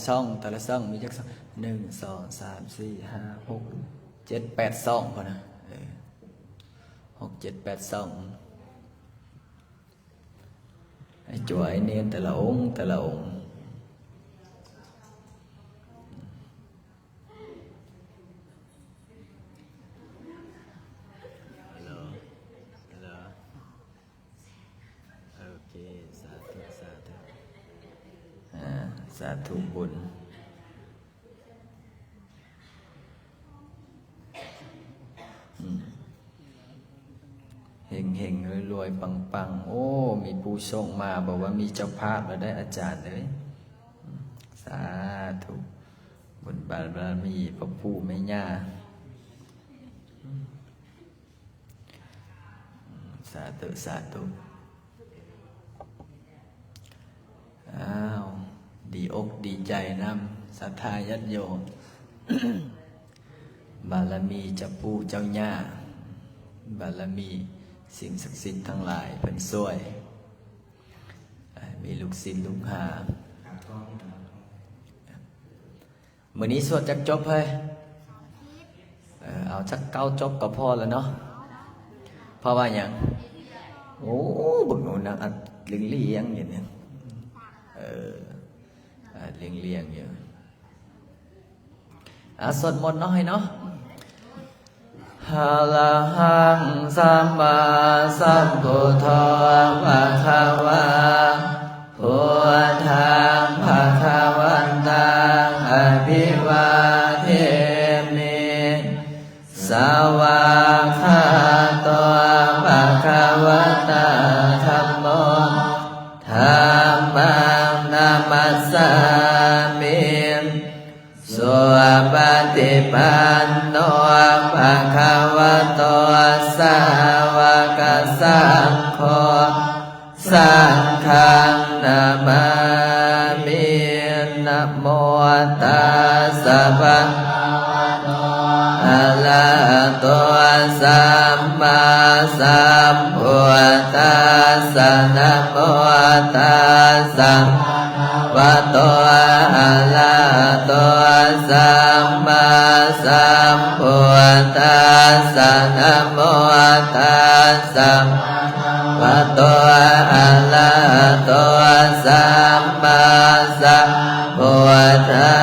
ช่องแต่ละช่องมีจักช่อง1 2 3 4 5 6 7 8ช่องพอนะ6 7 8ช่องไอ้จั่วไอ้เนียนแต่ละองค์แต่ละองค์สาธุบุญเฮงเฮงรวยปังปังโอ้มีผู้ส่งมาบอกว่ามีเจ้าภาพแล้วได้อาจารย์เลยสาธุบุญบารมีพระผู้แม่ย่าสาธุสาธุอ้าวดีอกดีใจนำศรัทธาญาติโยม บารมีเจ้าปู่เจ้าย่าบารมีสิ่งศักดิ์สิทธิ์ทั้งหลายเป็นช่วยมีลูกศิษย์ลูกหามื้อนี้สวดจักจบเฮ้ยเอาจักเก้าจบก็พอแล้วเนาะเพราะว่าอย่างโอ้บึกหนูนะอัดเลี้ยงอย่างนี้เลี้ยงอยู่สวดมนต์น้อยเนาะฮาลาหังสัมมาสัมพุทโธภะคะวะพุทธังภะคะวันตังอภิวาเทมิสวากขาโตภะคะวะตาธัมโมธัมมังนัมมัสสามิสุปฏิปันโนภะคะวะโตสาวกสังโฆสังฆังนามามินะโมตัสสะภะคะวะโตอะระหะโตสัมมาสัมพุทธัสสะนะโมตัสสะวะโตอะระหะโตสัมมาสัมพุทธัสสะนะโมตัสสะวะโตอะระหะโตสัมมาสัมพุทธั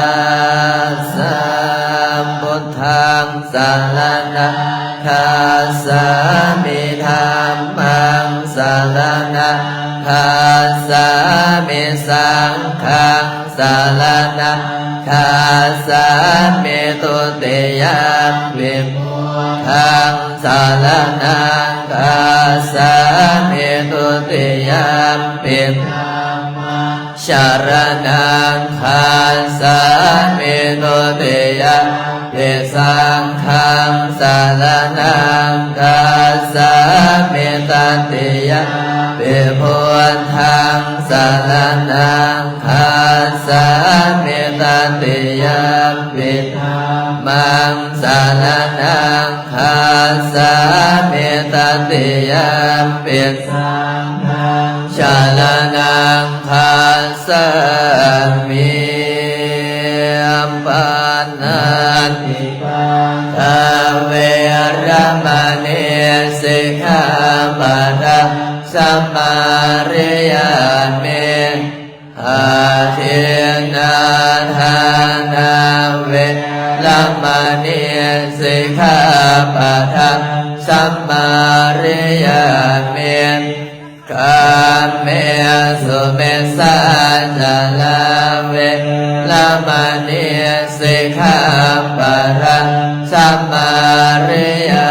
สสะพุทธังสรณังคัสสามิธัมมังสรณังคัสสามิสังฆังสรณังคัสสามิตุติยมปิพุทธังสรณังคัสสามิตุติยมปิชารนังคัสสามิตุติยมปิสังฆังสรณังคัสสามิตติยมปิพุทธังสรณังคัสสามิตติยมปิธัมมังสรณังคัสสามิตติยมปิสังฆังชารนังคัสสามิปานาติปาทาเวรมณีสิกขาปะทังสัมมาริยามิอาทินาทานาเวรมณีสิกขาปะทังสัมมาริยามิกามเมสุเมสาจาลาเวรมณีสิกขาปะทังสัมมาริยา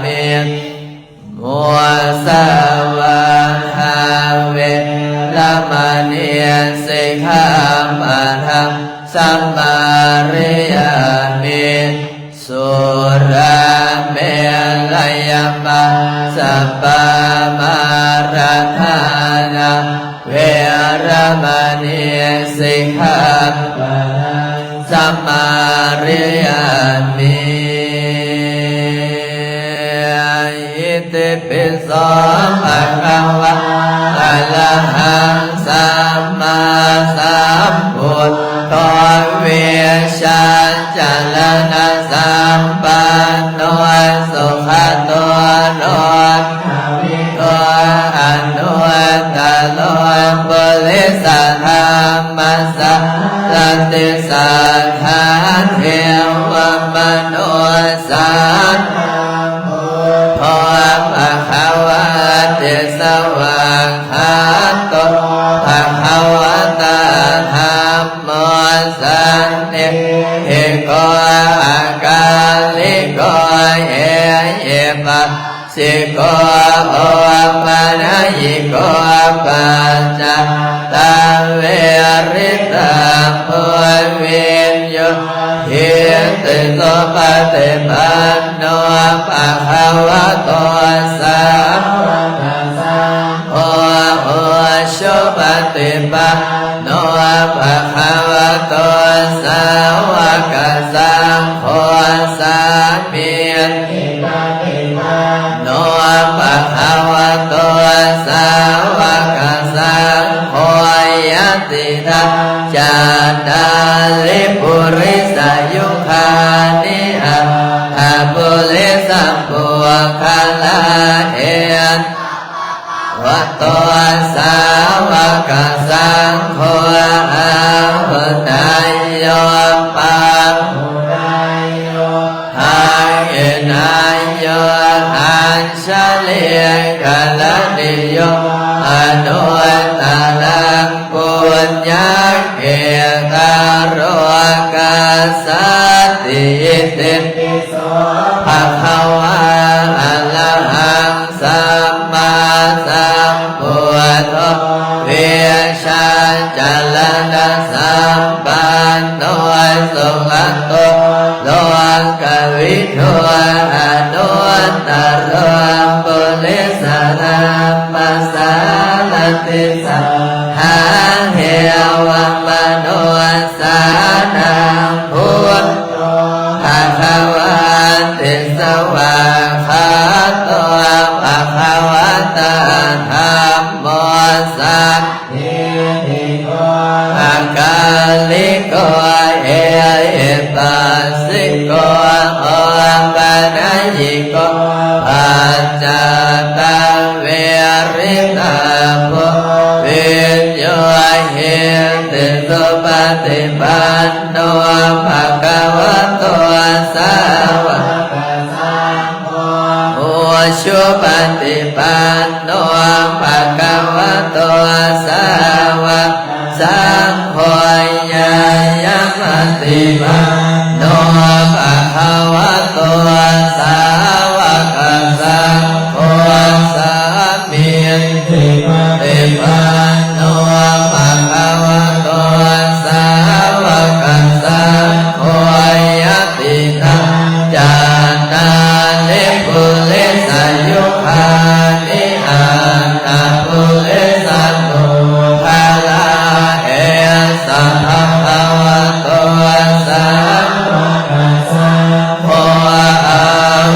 มิมุสาวาทาเวรมณีสิกขาปะทังสัมมาริยามิสุราเมลัยมัสสัปปะมาราธานาเวรมณีสิกขาปะทังสัมมาริยามิอิติปิโสภะคะวะอะระหังสัมมาสัมพุทโธ สะลติสัทธาเทวมนุสาพภะคะวะเตสวากขาโตภะคะวะตาธัมโมสันติโกอาการิโกเอปัสสิโกโอปัญญิโกปัจจตังเวริตาภูวิญโยหิติโสปฏิปันโนภะคะวะโตสาวกสังโฆสุปฏิปันโนภะคะวะโตสาวกสังโฆสามีติปฏิปันโนภะคะวะโตสาวกสังโฆยติทัจจานาลิปุริสายุคานิอัตถปุริสัมปุคลาเอนวัตโตสาวกสังโฆอาหุนายโยปังหุนายโยหังเอนายโยอัญชลิกัลลิโยอนุตตรังปุญญเกตโรกัสสติติปิโสภะคะวะอะระหังสัมมาสัมพุทโธเวชาจัลลสัมปันโนสุขโตโลกวิทูอนุตตรปุริสนามัสสาลติสัทธาเทวมนุสานังพุทโธภะคะวะติสวากขาโตภะคะวะตาธัมโมสันติโกอาการิโกเอปัสสิโกโอปัญญิโกปัจจตังเวริตาภูวิญโยหิติสุปฏิปันโนภะคะวะโตสาวกสังโฆสุปฏิปันโนภะคะวะโตสาวกสังโฆญาณติปันโนภะคะวะโตสาวกสังโฆสามีติปฏิปันโนภะคะวะโตสาวกสังโฆยติทัจจานาลิปุริสายุคานิอัตถปุริสัมปุคลาเอสัพพะวะโตสาวกสังโฆอา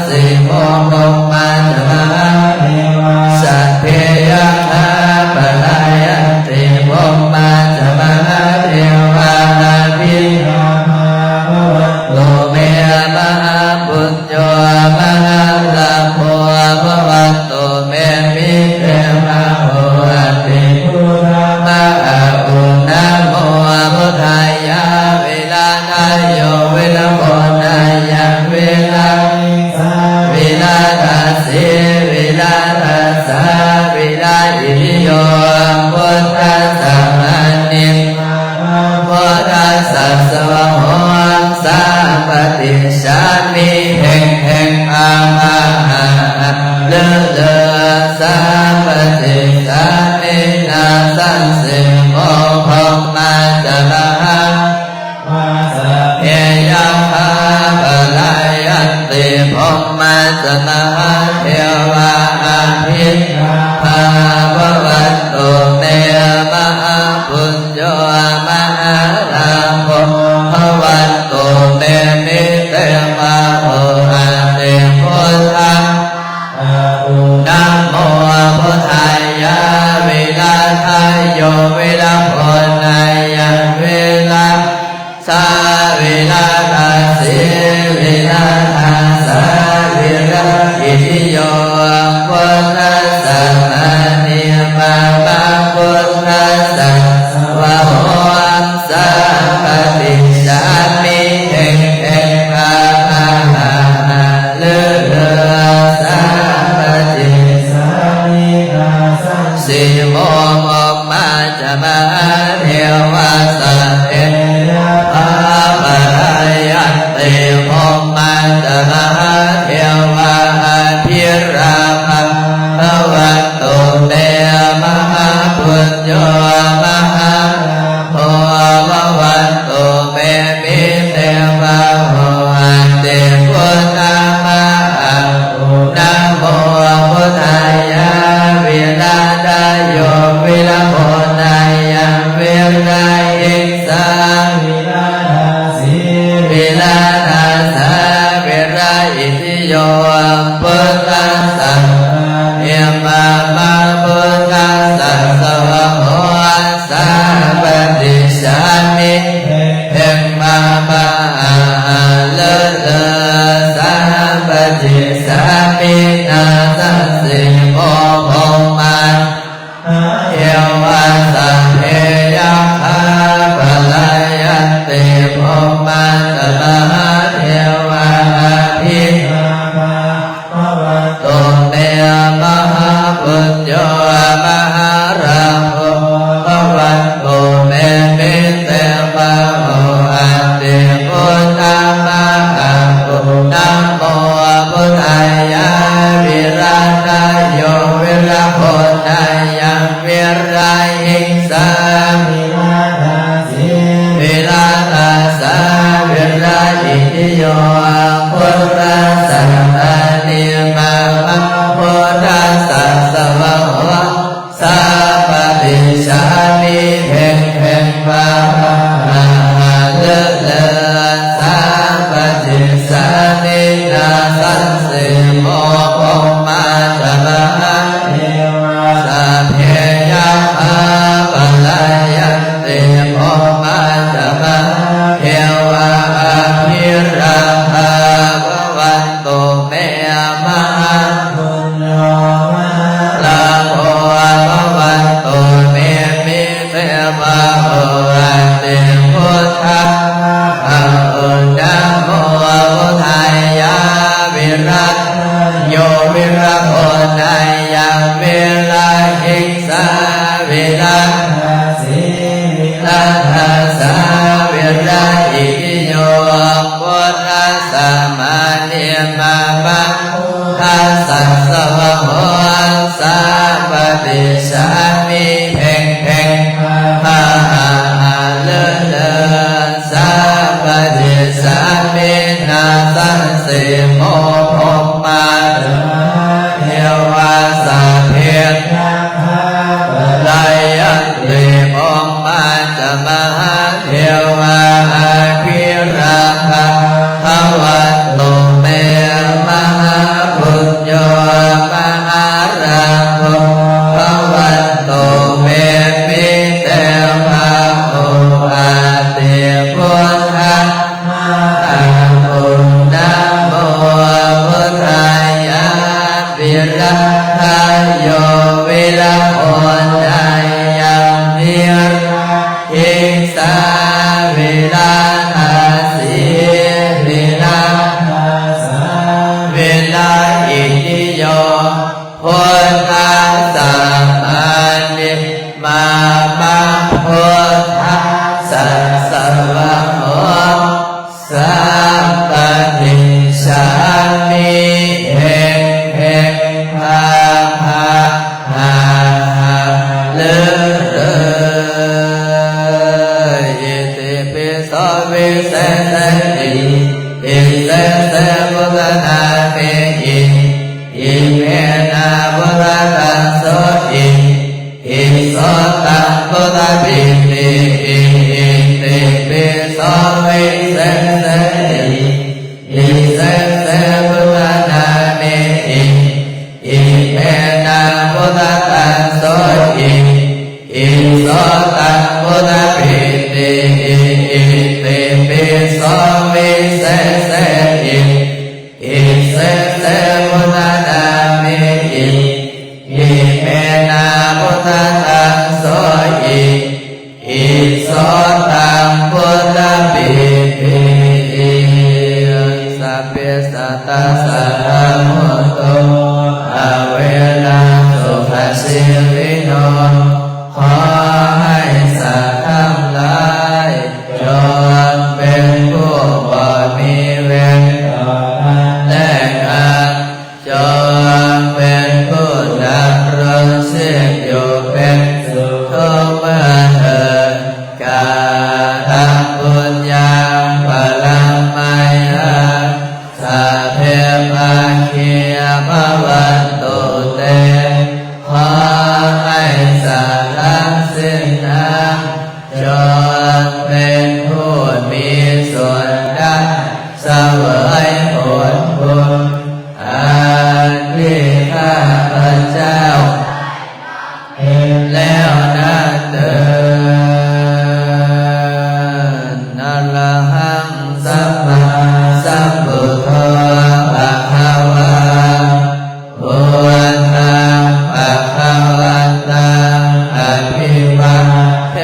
สิโมโมมาจมหาเทวาสัพเพยะคาปะลายันติโมมาจมหาเทวานาภิยามาภวันโตเมมหาปุญโญมหาลาโภภวันโตเมมิเตมะโหติพุทธมะอะอุนะโมพุทธายะเวลาทายโยเวลาโพนายะเวลาเวลาทัสสิเวลาทัสสะเวลาอิริโยพุทธัสสะมานิพุทธัสสะสวะโหสัมปติชามิแห่งแห่งอาหาเลเลสัมปติชามินาสันสิโมภมมาจมหาเอยะคาปะลายันติภมมาจมหาเทวาอาภิภาวันโตเมมหาปุญโญมหาลาโภภวันโตเมมิเตมะโหติพุทธังนะโมพุทธายะเวลาทายโยเวลาโพนายะเวลาสาเวลาทัสสิเวลาทัสสะเวลาอิทิโยพุทธัสสะมานิมาบาพุทธัสสะสวะโหสัมปติชามิแห่งแห่งอาหาเลเลสัมปติชามินาสันสิโมโมมาจมหาเทวาสัพเพยะคาปะลายันติโมมาจมหาเทวาอาภิราภังภวันโตเมมหาปุญโญมหาโภภวันโตเมมิเตมะโหติพุทธังมะอะนะโมพุทธายะเวลาทายโยเวลาโพนายะเวลาอิสาเวลาทัสสิเวลาทัสสะเวลาอิทิโยพุทธัสสะเอมามาพุทธัสสะสวะโหสัมปติชามิเอมามาเลเลสัมปติชามินาสัสสิโมโภมาเอวาสัพเพยะคาปะลายันติโภมาจมหาเทวาอาภิภาวันโตเมมหาปุญโญมหาราโภภวันโตเมมิเตมะโหติพุทธังมะอะนะโมพุทธายะวิราชโยเวลาโพนายะเวลาหิงสาเวลาทัสสิเวลาทัสสะเวลาอิทิโยพุทธัสสะมานิมาภะพุทธัสสะสวะโหสัมปติชามิแห่งแห่งวาเลเลสัมปติชามินาสันสิโมโภมาจมหาเทวาสัพเพยะคาปะลายันติโมมาจมหาเทวาอาภิราภาภวันโตเมมหาปุญโญมหาลาโภภวันโตเมมิเตมะโหติพุทธังอะนะโมพุทธายะวิรัตโยวิรัตโอนายะเวลาหิงสาเวลาทัสสิเวลาทัสสะเวลาอิทิโยพุทธัสสะมานิมาภะพุทธัสสะสวะโหสัมปติชามิแห่งแห่งมหาเลเลสัมปติชามินาสันสิโมโภมาจมหาเทวา โยวิลาโอนอายังนิหิงสาวิลานาสีวิลาวิลาอิทิโยพุทธัสสะมานิมาพุทธัสสะสวะโหสัพพะนิชามิเฮงเฮงฮาฮาฮาฮาเลอิติปิโสวิเศษติอิเสสะพุทธนาเมหิอิเมนะพุทธัสโสอิอิโสตังพุทธปิติอิติปิโสวิเศษติอิเสสะพุทธนาเมหิอิเมนะพุทธัสโสอิอิโสตังพุทธปิติอิติปิโสวิเศษติอิเสสะพุทธนาเมหิอิเมนะพุทธัสโสอิอิโสตังพุทธปิติสัพเพสัตตาสัทธามุตโตอเวราสุขสิริโนขอให้สัตว์ทั้งหลายจงเป็นผู้บ่มีเวรและกันจงเป็นผู้ดำรงชีพอยู่เป็นสุขทุกเมื่อเถิดกาตังบุญญาพลังไมหังสัพเพปัคคียภวันตุเตขอให้สัตว์ทั้งสิ้นนั้นจงเป็นผู้มีส่วนได้เสวยผลบุญอันที่ข้าพเจ้าเห็นแล้วนั้นเถิดนะระหังสัมมาสัมพุทโธภะคะวาพุทธังภะคะวันตังอภิวาเท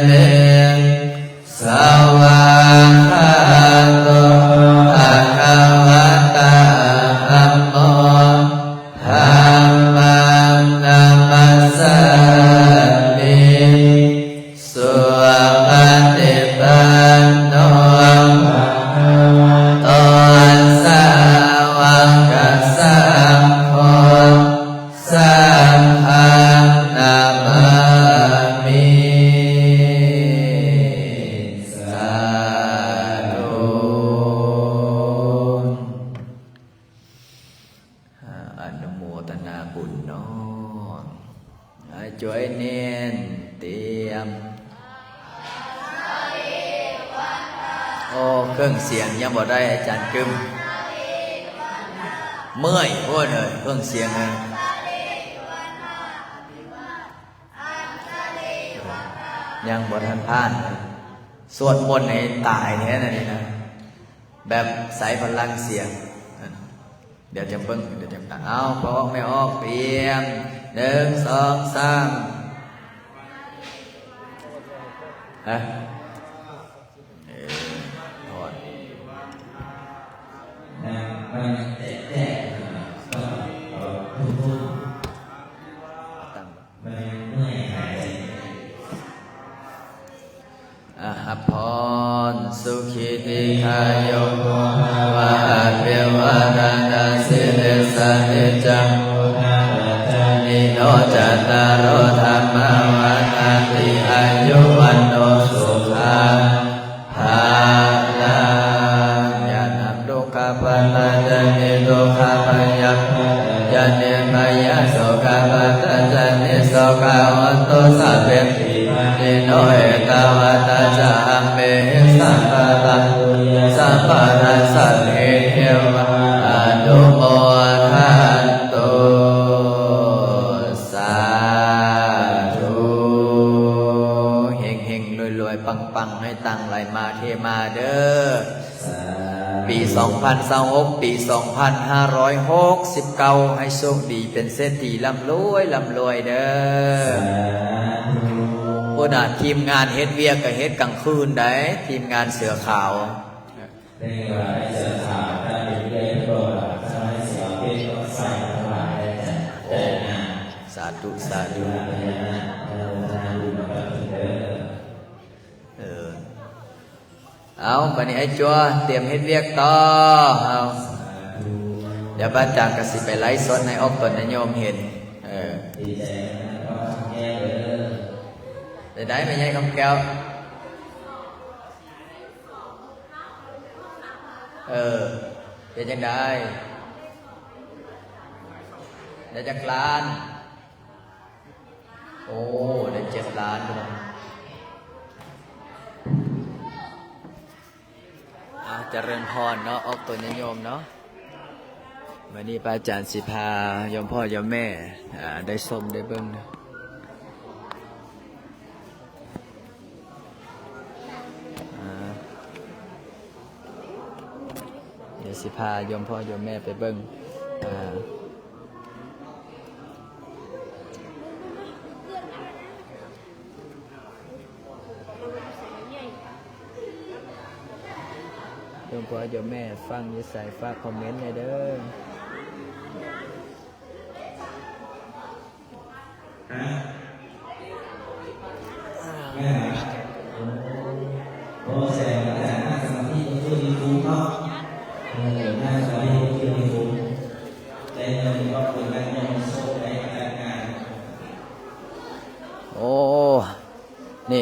มิสวากขาโตภะคะวะตาธัมโมธัมมังนัมมัสสามิสุปฏิปันโนภะคะวะโตสาวกสังโฆสังฆังนามามิสาธุอนุโมทนาบุญเนาะช่วยเน้นเตรียมโอ้เครื่องเสียงยังบ่ได้อาจารย์กึมเมื่อยโอ้เลยเครื่องเสียงเลยยังบ่ทันผ่านสวดมนต์ให้ตายแท้นั่นนี่นะแบบใส่พลังเสียงเดี๋ยวจะเบิ่งเดี๋ยวจะเอาพอออกไม่ออกเตรียม1 2 3ฮะถอดอภรสุขิติคายโยวะเปวะนานาสิเดสะเนจังนิโนจัตตารโอธรรมวันติอายุวันโนสุขังภาลังญาณัมโลกาปันจันนิโลกาปัญญาจันเนมายะโสกาปัตจันนิโสกาวันโตสัพเพติโนเอตวัตจามเมสัพพะตังสัพพะนัสสะเทวะอนุโมทันตุสาธุเฮงๆรวยๆปังๆให้ตังไหลมาเทมาเด้อปี 2026ปี2569ให้โชคดีเป็นเศรษฐีร่ำรวยเด้อโอ้น่ะทีมงานเฮ็ดเวียกก็เฮ็ดกลางคืนได้ทีมงานเสือขาวสาธุเอาบัดนี้ไอ้จัวเตรียมเฮ็ดเวียกต่อเอาเดี๋ยวพระอาจารย์ก็สิไปไลฟ์สดให้ออกตนโยมเห็นได้ไหมยายคำแก้วเป็นยังไงได้จักรล้านโอ้ได้7 ล้านด้วยเจริญพรเนาะออกตัวนิยมเนาะวันนี้พระอาจารย์สิพายมพ่อยมแม่ได้ชมได้เบิ่งนะเดี๋ยวสิพายมพ่อยมแม่ไปเบิ่งยมพ่อโยมแม่ฟังยิ่ใส่ฝากคอมเมนต์เลยเด้อโอ้แสดงว่าจากนั่งสมาธิมันคือมีฟุ้งเนาะนั่งสมาธิมันคือมีฟุ้งได้เงินก็คือได้เงินโซ่ได้การงานโอ้นี่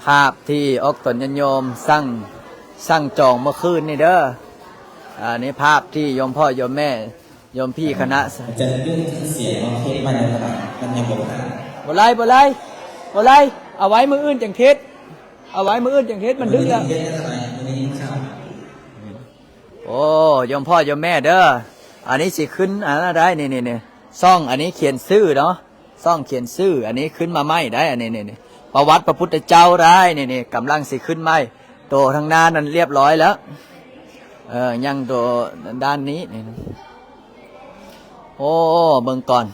ภาพที่ออกตนโยมสร้างจองเมื่อคืนนี่เด้อนี่ภาพที่โยมพ่อโยมแม่โยมพี่คณะจะยุ่งเสียงเทศมันยังบ่ไรเอาไว้มืออื่นจังเทศมันดึกแล้วโอ้โยมพ่อโยมแม่เด้ออันนี้สิขึ้นอะไรนี่ซ่องอันนี้เขียนชื่อเนาะซ่องเขียนชื่ออันนี้ขึ้นมาไม่ได้อันนี้ประวัติพระพุทธเจ้าได้นี่กำลังสิขึ้นไม่โตทางหน้านั้นเรียบร้อยแล้วยังโตด้านนี้นี่โอ้เบิ่งก่อน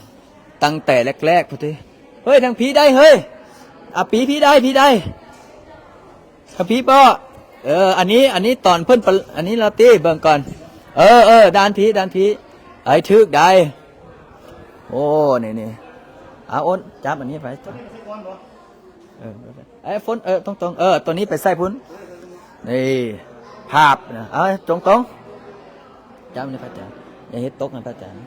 ตั้งแต่แรกๆพุทธิเฮ้ยทางผีได้เฮ้ยผีได้ทางผีป้ออันนี้ตอนเพิ่นอันนี้เราตีเบิ่งก่อนด้านผีไอ้ทึกได้โอ้นี่อ้นจับอันนี้ไปไอ้ฝนตรงตัวนี้ไปใส่พุ่นนี่ภาพนะตรงจำนี่พระอาจารย์อย่าเฮ็ดตกนะพระอาจารย์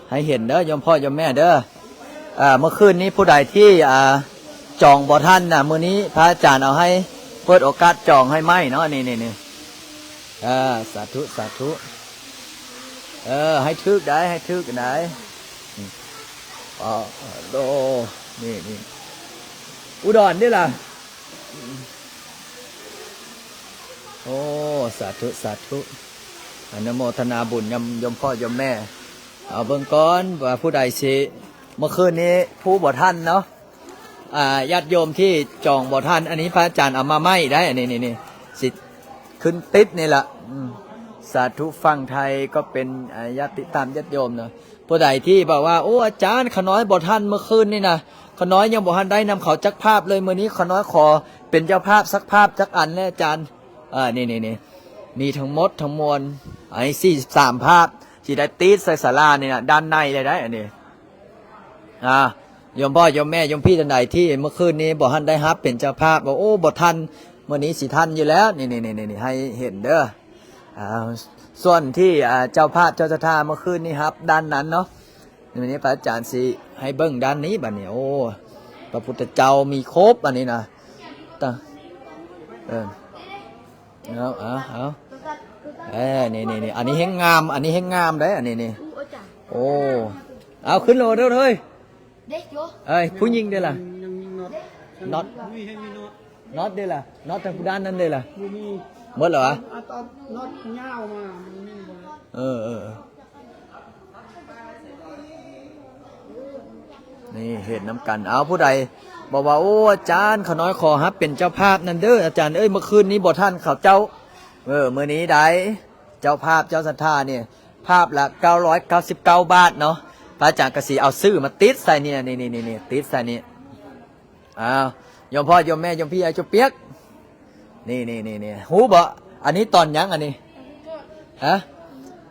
ให้เห็นเด้อยมพ่อยมแม่เด้อเมื่อคืนนี้ผู้ใดที่จองบ่ท่านนะมื้อนี้พระอาจารย์เอาให้เปิดโอกาสจองให้ไหมเนาะนี่สาธุให้ทึกได้โดนี่อุดรนี่ล่ะโอ้สาธุอนุโมทนาบุญยมพ่อยมแม่เอาเบิ่งก่อนว่าผู้ใดสิเมื่อคืนนี้ผู้บ่ท่านเนาะญาติโยมที่จองบ่ท่านอันนี้พระอาจารย์เอามาไม่ได้อันนี้สิขึ้นติดนี่แหละสาธุฟังไทยก็เป็นญาติตามญาติโยมเนาะผู้ใดที่บอกว่าโอ้อาจารย์ขน้อยบ่ท่านเมื่อคืนนี่นะขน้อยยังบ่ทันได้นำเขาจักภาพเลยมื้อนี้ขน้อยขอเป็นเจ้าภาพสักภาพจักอันแล้วอาจารย์นี่มีทั้งหมดทั้งมวล43 ภาพที่ได้ติดใส่ศาลานี่นะด้านในเลยได้อันนี้โยมพ่อโยมแม่โยมพี่ท่านใดที่เมื่อคืนนี้บ่ทันได้รับเป็นเจ้าภาพบอกโอ้บ่ทันมื้อนี้สิทันอยู่แล้วนี่ให้เห็นเด้อส่วนที่เจ้าภาพเจ้าศรัทธาเมื่อคืนนี้ครับด้านนั้นเนาะวันนี้พระอาจารย์สิให้เบิ้งด้านนี้บัดนี้โอ้พระพุทธเจ้ามีครบอันนี้นะเอานี่อันนี้แห้งงามได้อันนี้โอ้เอาขึ้นโลเด้อเลยผู้หญิงได้ล่ะน็อตได้ล่ะน็อตทางด้านนั้นได้ล่ะหมดเหรอน็อตเงามานี่เห็นน้ำกันเอาผู้ใดบอกว่าโอ้อาจารย์ขน้อยขอฮับเป็นเจ้าภาพนั่นเด้ออาจารย์เมื่อคืนนี้บ่ท่านเขาเจ้า มื้อนี้ได้เจ้าภาพเจ้าศรัทธาเนี่ยภาพละ999บาทเนาะพระอาจารย์กสิเอาซื้อมาติดใส่เนี่ยนี่ติดใส่นี่อ้าวโยมพ่อโยมแม่โยมพี่ไอ้เจ้าเปียกนี่หูบ่อันนี้ตอนยังอันนี้ฮะ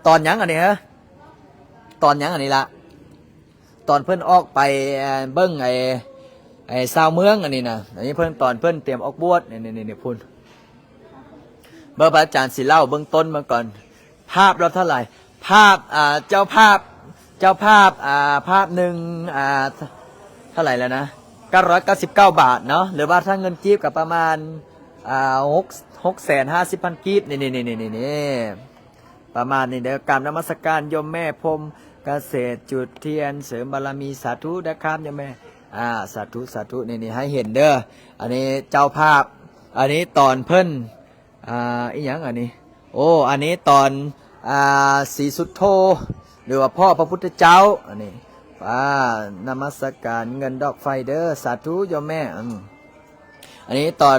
ตอนยังอันนี้ฮะตอนยังอันนี้ละตอนเพิ่นออกไปเบิ้งไอ้ชาวเมืองอันนี้นะอันนี้เพิ่นตอนเพิ่นเตรียมออกบวชนี่พุ่นเบอร์พระอาจารย์สิเล่าเบื้องต้นมาก่อนภาพเราเท่าไหร่ภาพเจ้าภาพภาพหนึ่งเท่าไหร่แล้วนะ999บาทเนาะหรือว่าถ้าเงินกีบกับประมาณ650,000กีบนี่ประมาณนี้เดี๋ยวกรรมนมัสการโยมแม่พรหมเกษตรจุดเทียนเสริมบารมีสาธุนะครับโยมแม่สาธุนี่ให้เห็นเด้ออันนี้เจ้าภาพอันนี้ตอนเพิ่นอีหยังอันนี้โอ้อันนี้ตอนศรีสุทโธหรือว่าพ่อพระพุทธเจ้าอันนี้นมัสการเงินดอกไฟเด้อสาธุโยมแม่อันนี้ตอน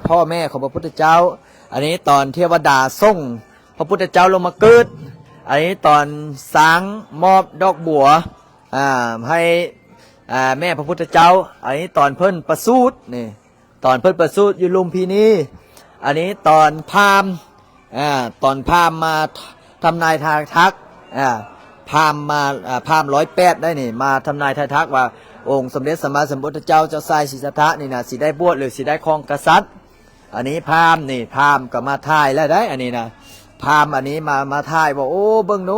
พ่อแม่ของพระพุทธเจ้าอันนี้ตอนเทวดาส่งพระพุทธเจ้าลงมาเกิดอันนี้ตอนสางมอบดอกบัวให้แม่พระพุทธเจ้าอันนี้ตอนเพิ่นประสูตินี่ตอนเพิ่นประสูติอยู่ลุมพินีอันนี้ตอนพราหมณ์ตอนพราหมณ์มาทำนายทายทักพราหมณ์มาพราหมณ์108ได้นี่มาทำนายทายทักว่าองค์สมเด็จสัมมาสัมพุทธเจ้าเจ้าชายสิทธัตถะนี่นะสิได้บวชหรือสิได้ครองกษัตริย์อันนี้พราหมณ์นี่พราหมณ์ก็มาทายแล้วได้อันนี้นะพราหมณ์อันนี้มาทายว่าโอ้เบิ้งหนู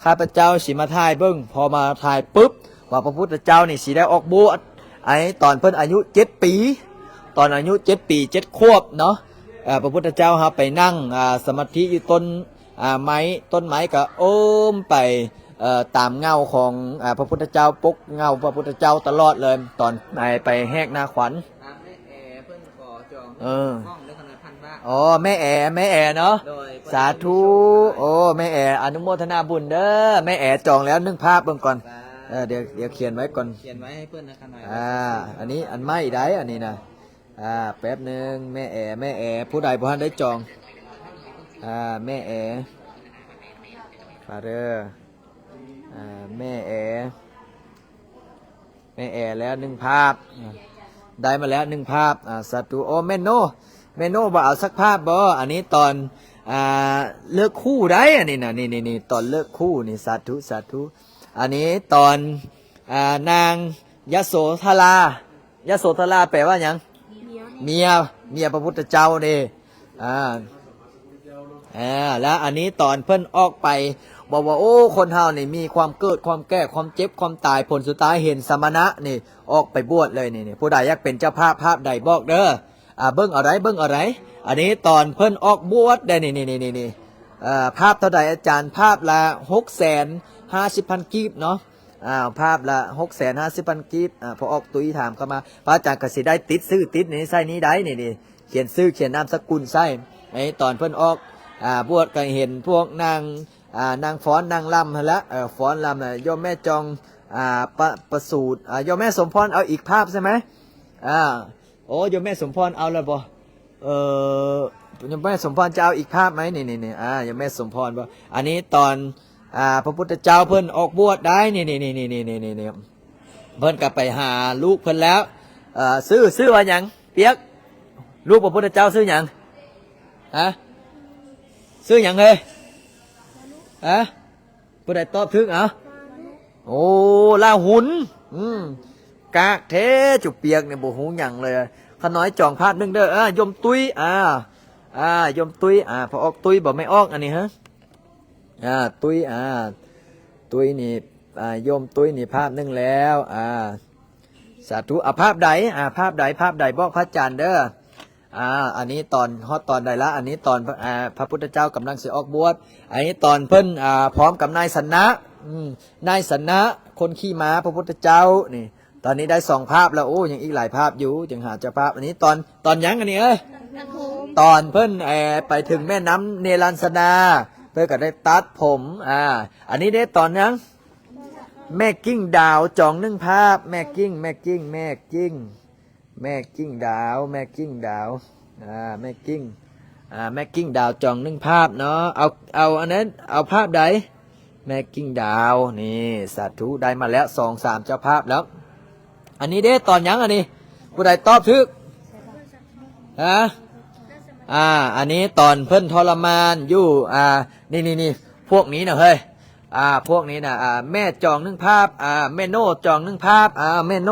ข้าพเจ้าสิมาทายเบิ้งพอมาทายปุ๊บว่าพระพุทธเจ้านี่สิได้ออกบวชไอ้ตอนเพิ่นอายุ7 ปีตอนอายุ7 ปี7 ขวบเนาะพระพุทธเจ้าครับไปนั่งสมาธิอยู่ต้นต้นไม้ก็โอ้มไปตามเงาของพระพุทธเจ้าปกเงาพระพุทธเจ้าตลอดเลยตอนไปแหกนาขวัญอ๋อแม่แอเนาะสาธุโอ้แม่แออนุโมทนาบุญเด้อแม่แอจองแล้ว1 ภาพเบิ่งก่อนเดี๋ยวเขียนไว้ก่อนเขียนไว้ให้เพื่อนนะครับหน่อยอันนี้อันไม่ได้อันนี้นะแป๊บหนึ่งแม่แอผู้ใดผู้ท่านได้จองแม่แอฟาเดอร์แม่แอแล้ว1 ภาพได้มาแล้ว1 ภาพสาธุโอ้แม่โนบ่เอาสักภาพบ่อันนี้ตอนเลิกคู่ได้อันนี้นะนี่ตอนเลิกคู่นี่สาธุอันนี้ตอนนางยโสธราแปลว่าหยังเมียพระพุทธเจ้านี่แล้วอันนี้ตอนเพิ่นออกไปบอกว่าโอ้คนเฮานี่มีความเกิดความแก่ความเจ็บความตายผลสุดท้ายเห็นสมณะนี่ออกไปบวชเลยนี่ผู้ใดอยากเป็นเจ้าภาพใดบอกเด้อเบิ่งอะไรอันนี้ตอนเพิ่นออกบวชได้นี่ภาพเท่าใดอาจารย์ภาพละ650,000กีบเนาะภาพละ650,000กีบพอออกตุยถามเข้ามาพระอาจารย์ก็สิได้ติดซื้อติดนี่ใส่นี้ได้นี่เขียนชื่อเขียนนามสกุลใส่ไอ้ตอนเพิ่นออกบวชก็เห็นพวกนางฟ้อนนางลำละฟ้อนลำโยมแม่จองประสูติโยมแม่สมพรเอาอีกภาพใช่ไหมโอ้โยมแม่สมพรเอาแล้วบ่โยมแม่สมพรจะเอาอีกภาพไหมนี่โยมแม่สมพรบ่อันนี้ตอนพระพุทธเจ้าเพิ่นออกบวชได้นี่เพิ่นก็ไปหาลูกเพิ่นแล้วซื้อว่าหยังเปียกลูกพระพุทธเจ้าซื้อหยังซื้อหยังเลยผู้ใดตอบถึงโอ้ลาหุนกากเทจุเปียกเนี่ยบ่ฮู้หยังเลยขน้อยจองภาพนึงเด้อยมตุ้ยยมตุ้ยพอออกตุ้ยบ่ไม่ออกอันนี้ฮะตุ้ยนี่โยมตุ้ยนี่ภาพนึงแล้วสาธุภาพใดภาพใดบอกพระอาจารย์เด้ออันนี้ตอนตอนใดละอันนี้ตอนพระพุทธเจ้ากำลังสิออกบวชอันนี้ตอนเพิ่นพร้อมกับนายสันนะคนขี่ม้าพระพุทธเจ้านี่ตอนนี้ได้2 ภาพแล้วโอ้ยังอีกหลายภาพอยู่ยังหาเจ้าภาพอันนี้ตอนยังอันนี้ตอนเพิ่นไปถึงแม่น้ำเนรัญชนาเพื่อก็ได้ตัดผมอันนี้ได้ตอนยังแม่กิ้งดาวจอง1 ภาพแม่กิ้งดาวแม่กิ้งแม่กิ้ง แม่กิ้งดาวจอง1ภาพเนาะเอาอันนั้นเอาภาพใดแม่กิ้งดาวนี่สาธุได้มาแล้ว2-3เจ้าภาพแล้วอันนี้เด้ตอนยังอันนี้ผู้ใดตอบถึกฮะอันนี้ตอนเพิ่นทรมานอยู่นี่พวกนี้นะเฮ้ยพวกนี้นะแม่จอง1ภาพแม่โนจอง1ภาพแม่โน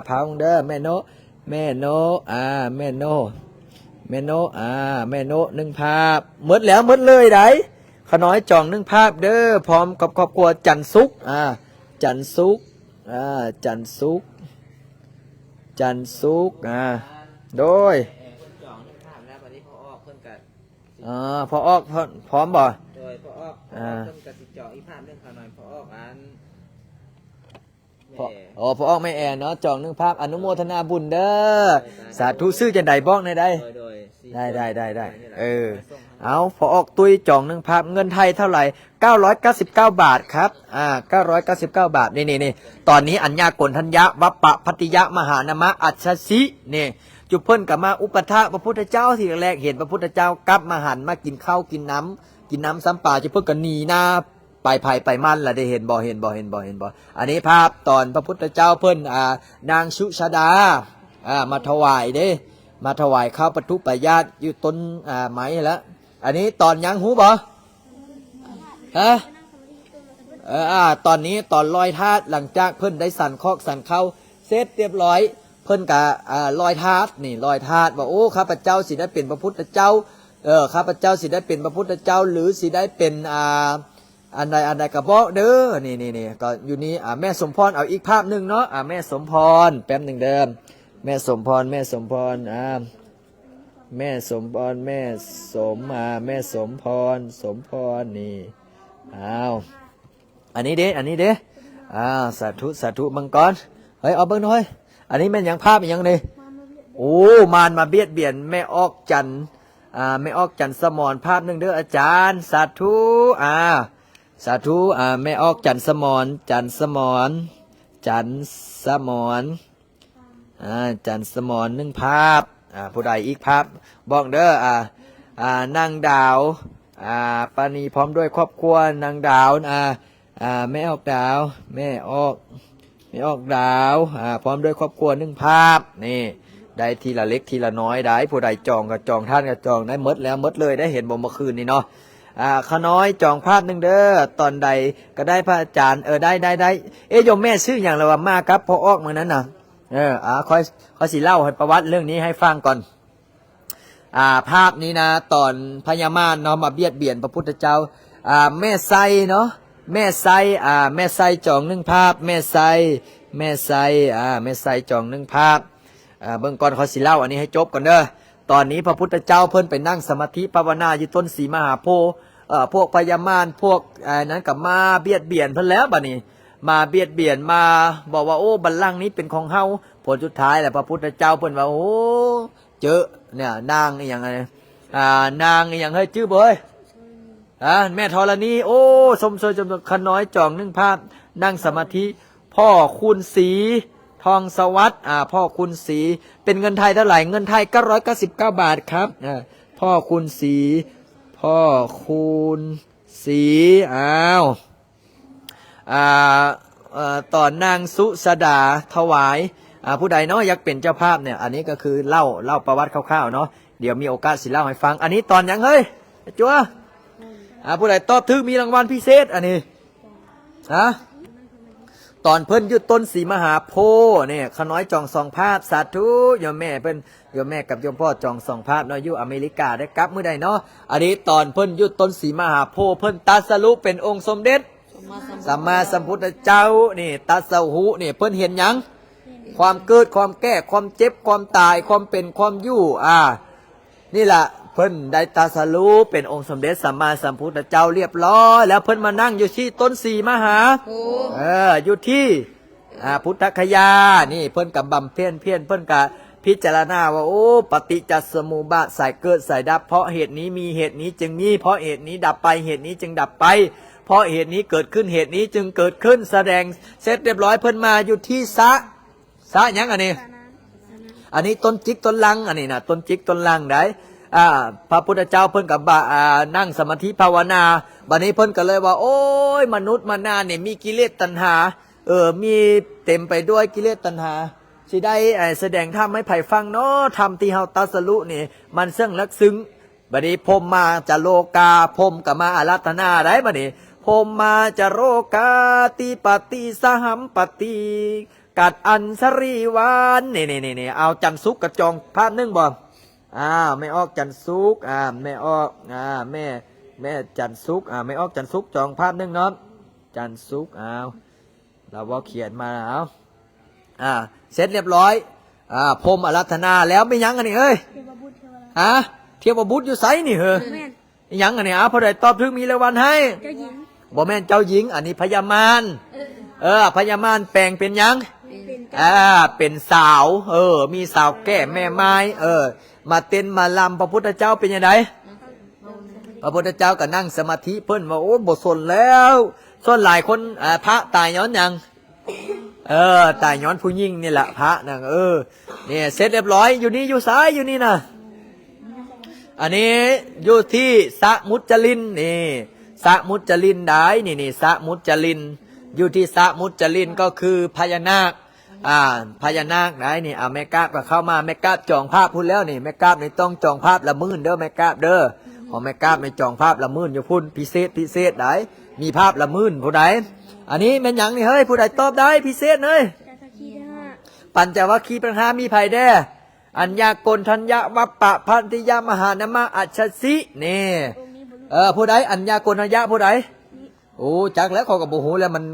พาองเด้อแม่โนแม่โนแม่โนแม่โนแม่โน1ภาพหมดแล้วหมดเลยได้ขน้อยจอง1ภาพเด้อพร้อมกับครอบครัวจันสุกจันสุกจันสุกจันสุกโดยพอออกพร้อมบ่โดยพอออกเพิ่นก็สิเจาะอีกภาพเรื่องขน้อยพอออกพอออกไม่แอนเนาะจอง1ภาพอนุโมทนาบุญเด้อสาธุซื้อจังไดบอกในได้ได้เอาพอออกตุ้ยจอง1ภาพเงินไทยเท่าไหร่999 บาทครับ999 บาทนี่ตอนนี้อัญญากลทัญญะวัปปะพัติยะมหานามะอัจฉสินี่จุเพิ่นกับมาอุปถะพระพุทธเจ้าที่แรกเห็นพระพุทธเจ้ากลับมาหันมากินข้าวกินน้ำซ้ำปลาจุเพิ่นก็หนีหน้าไปไผ่ไปมันล่ะได้เห็นบ่อันนี้ภาพตอนพระพุทธเจ้าเพิ่นนางชุชดามาถวายเด้มาถวายข้าวปทุปายาตอยู่ต้นไม้แล้วอันนี้ตอนยังหูบ่ตอนนี้ตอนลอยธาตุหลังจากเพิ่นได้สั่นคอกสั่นเข้าเสร็จเรียบร้อยเพิ่นกะลอยธาตุนี่ลอยธาตุว่าโอ้ข้าพเจ้าสิได้เป็นพระพุทธเจ้าข้าพเจ้าสิได้เป็นพระพุทธเจ้าหรือสิได้เป็นอันใดกระบอกเด้อนี่ก็อยู่นี้แม่สมพรเอาอีกภาพหนึ่งเนาะแม่สมพรแป๊บหนึ่งเดิมแม่สมพรแม่สมพรแม่สมพรแม่สมพรนี่อันนี้เด้สาธุมังกรเฮ้ยเอาเบิ่งหน่อยอันนี้แม่นยังภาพยังนี่โอ้มารมาเบียดเบียนแม่ออกจันแม่ออกจันสมรภาพหนึ่งเด้ออาจารย์สาธุสาธุแม่ออกจันสมรจันสมร1ภาพผู้ใดอีกภาพบอกเด้อนางดาวปานีพร้อมด้วยครอบครัวนางดาวแม่ออกดาวแม่ออกดาวพร้อมด้วยครอบครัว1ภาพนี่ได้ทีละเล็กทีละน้อยได้ผู้ใดจองก็จองท่านก็จองได้หมดแล้วหมดเลยได้เห็นบ่เมื่อคืนนี้เนาะขน้อยจองภาพ1เด้อตอนใดก็ได้พระอาจารย์ได้โยมแม่ชื่ออย่างไรว่ามาครับพอออกเมื่อนั้นน่ะค่อยสิเล่าให้ประวัติเรื่องนี้ให้ฟังก่อนภาพนี้นะตอนพญามารเนาะมาเบียดเบียนพระพุทธเจ้าแม่ไซเนาะแม่ไซจอง1ภาพแม่ไซจอง1ภาพเบื้องก่อนเขาสิเล่าอันนี้ให้จบก่อนเด้อตอนนี้พระพุทธเจ้าเพิ่นไปนั่งสมาธิภาวนาอยู่ต้นสีมหาโพธิ์พวกพญามารพวกนั้นกับมาเบียดเบียนเพิ่นแล้วบัดนี้มาเบียดเบียนมาบอกว่าโอ้บัลลังก์นี้เป็นของเฮาผลสุดท้ายแหละพระพุทธเจ้าเพิ่นว่าโอ้เจอเนี่ยนางอย่างไรนางอย่างเฮ้ยชื่อบ่เฮ้ยแม่ธรณีโอ้สมขน้อยจอง1ภาพนั่งสมาธิพ่อคุณศรีทองสวัสดิ์พ่อคุณศรีเป็นเงินไทยเท่าไหร่เงินไทย999 บาทครับพ่อคุณศรีต่อนางสุสดาถวายผู้ใดเนาะอยากเป็นเจ้าภาพเนี่ยอันนี้ก็คือเล่าประวัติคร่าวๆเนาะเดี๋ยวมีโอกาสสิเล่าให้ฟังอันนี้ตอนยังเฮ้ยจัวผู้ใดตอบถือมีรางวัลพิเศษอันนี้ตอนเพิ่นยุดต้นสีมหาโพธิ์เนี่ยขน้อยจอง2ภาพสาธุโยมแม่เพิ่นโยมแม่กับโยมพ่อจอง2ภาพเนาะอยู่อเมริกาได้กลับมื้อใดเนาะอันนี้ตอนเพิ่นยุดต้นสีมหาโพธิ์เพิ่นตรัสรู้เป็นองค์สมเด็จสัมมาสัมพุทธเจ้านี่ตรัสรู้นี่เพิ่นเห็นหยังความเกิดความแก่ความเจ็บความตายความเป็นความอยู่นี่ล่ะเพิ่นได้ตรัสรู้เป็นองค์สมเด็จสัมมาสัมพุทธเจ้าเรียบร้อยแล้วเพิ่นมานั่งอยู่ที่ต้นสีมหาอยู่ที่พุทธคยานี่เพิ่นกับบำเพ็ญเพียรเพิ่นกับพิจารณาว่าโอ้ปฏิจจสมุปบาทสายเกิดสายดับเพราะเหตุนี้มีเหตุนี้จึงมีเพราะเหตุนี้ดับไปเหตุนี้จึงดับไปเพราะเหตุนี้เกิดขึ้นเหตุนี้จึงเกิดขึ้นแสดงเสร็จเรียบร้อยเพิ่นมาอยู่ที่สะหยังอันนี้ต้นจิกต้นลังอันนี้นะต้นจิกต้นลังได้ พระพุทธเจ้าเพิ่นกับนั่งสมาธิภาวนาบัดนี้เพิ่นก็เลยว่าโอ้ยมนุษย์มนาเนี่ยมีกิเลสตัณหามีเต็มไปด้วยกิเลสตัณหาสิได้แสดงธรรมให้ไผ่ฟังเนาะธรรมที่เฮาตรัสรู้นี่มันเสื่องลึกซึ้งบัดนี้พรหมมาจะโลกาพรหมก็มาอาราธนาได้บัดนี้พรหมมาจะโลกาติปติสหัมปติกัดอัญสรีวานนี่เอาจันทร์สุกกระจองภาพนึงบ่ไม่ออกจันทร์สุกไม่ออกแม่จันทร์สุกไม่ออกจันทร์สุกจองภาพนึงเนาะจันทร์สุกเราว่าเขียนมาเสร็จเรียบร้อยพรหมอาราธนาแล้วไม่ยั้งอันนี้เอ้ยเทียบบุตรอยู่ไสนี่เหรอยังอันนี้พอได้ตอบถึงมีรางวัลให้บ่แม่นเจ้าหญิงอันนี้พญามารพญามารแปลงเป็นยังเป็นสาวมีสาวแก่แม่ไม้มาเต้นมาลำพระพุทธเจ้าเป็นยังไงพระพุทธเจ้าก็นั่งสมาธิเพิ่นว่าโอ้บ่สนแล้วส่วนหลายคนพระตายย้อนยังตายย้อนผู้หญิงนี่แหละพระนั่งเนี่ยเสร็จเรียบร้อยอยู่นี่อยู่ซ้ายอยู่นี่นะอันนี้อยู่ที่สะมุจลินนี่สะมุจลินได้นี่สะมุจลินอยู่ที่สะมุจลินก็คือพญานาคพญานาคได้นี่แม่กาบก็เข้ามาแม่กาบจองภาพพูดแล้วนี่แม่กาบนี่ต้องจองภาพละมื่นเด้อแม่กาบเด้อของแม่กาบในจองภาพละมื่นอยู่พุ่นพิเศษได้มีภาพละมื่นผู้ใดอันนี้เป็นหยังนี่เฮ้ยผู้ใดตอบได้พิเศษเลยปัญจวัคคีย์ปัญหามีไผ่แด้อัญญากลทัญญาวัปปะพันธิยามหานามะอัจฉสินี่ผู้ใดอัญญากลทัญญาผู้ใดโอ้จักแล้วเขากับบุหูแล้วมัน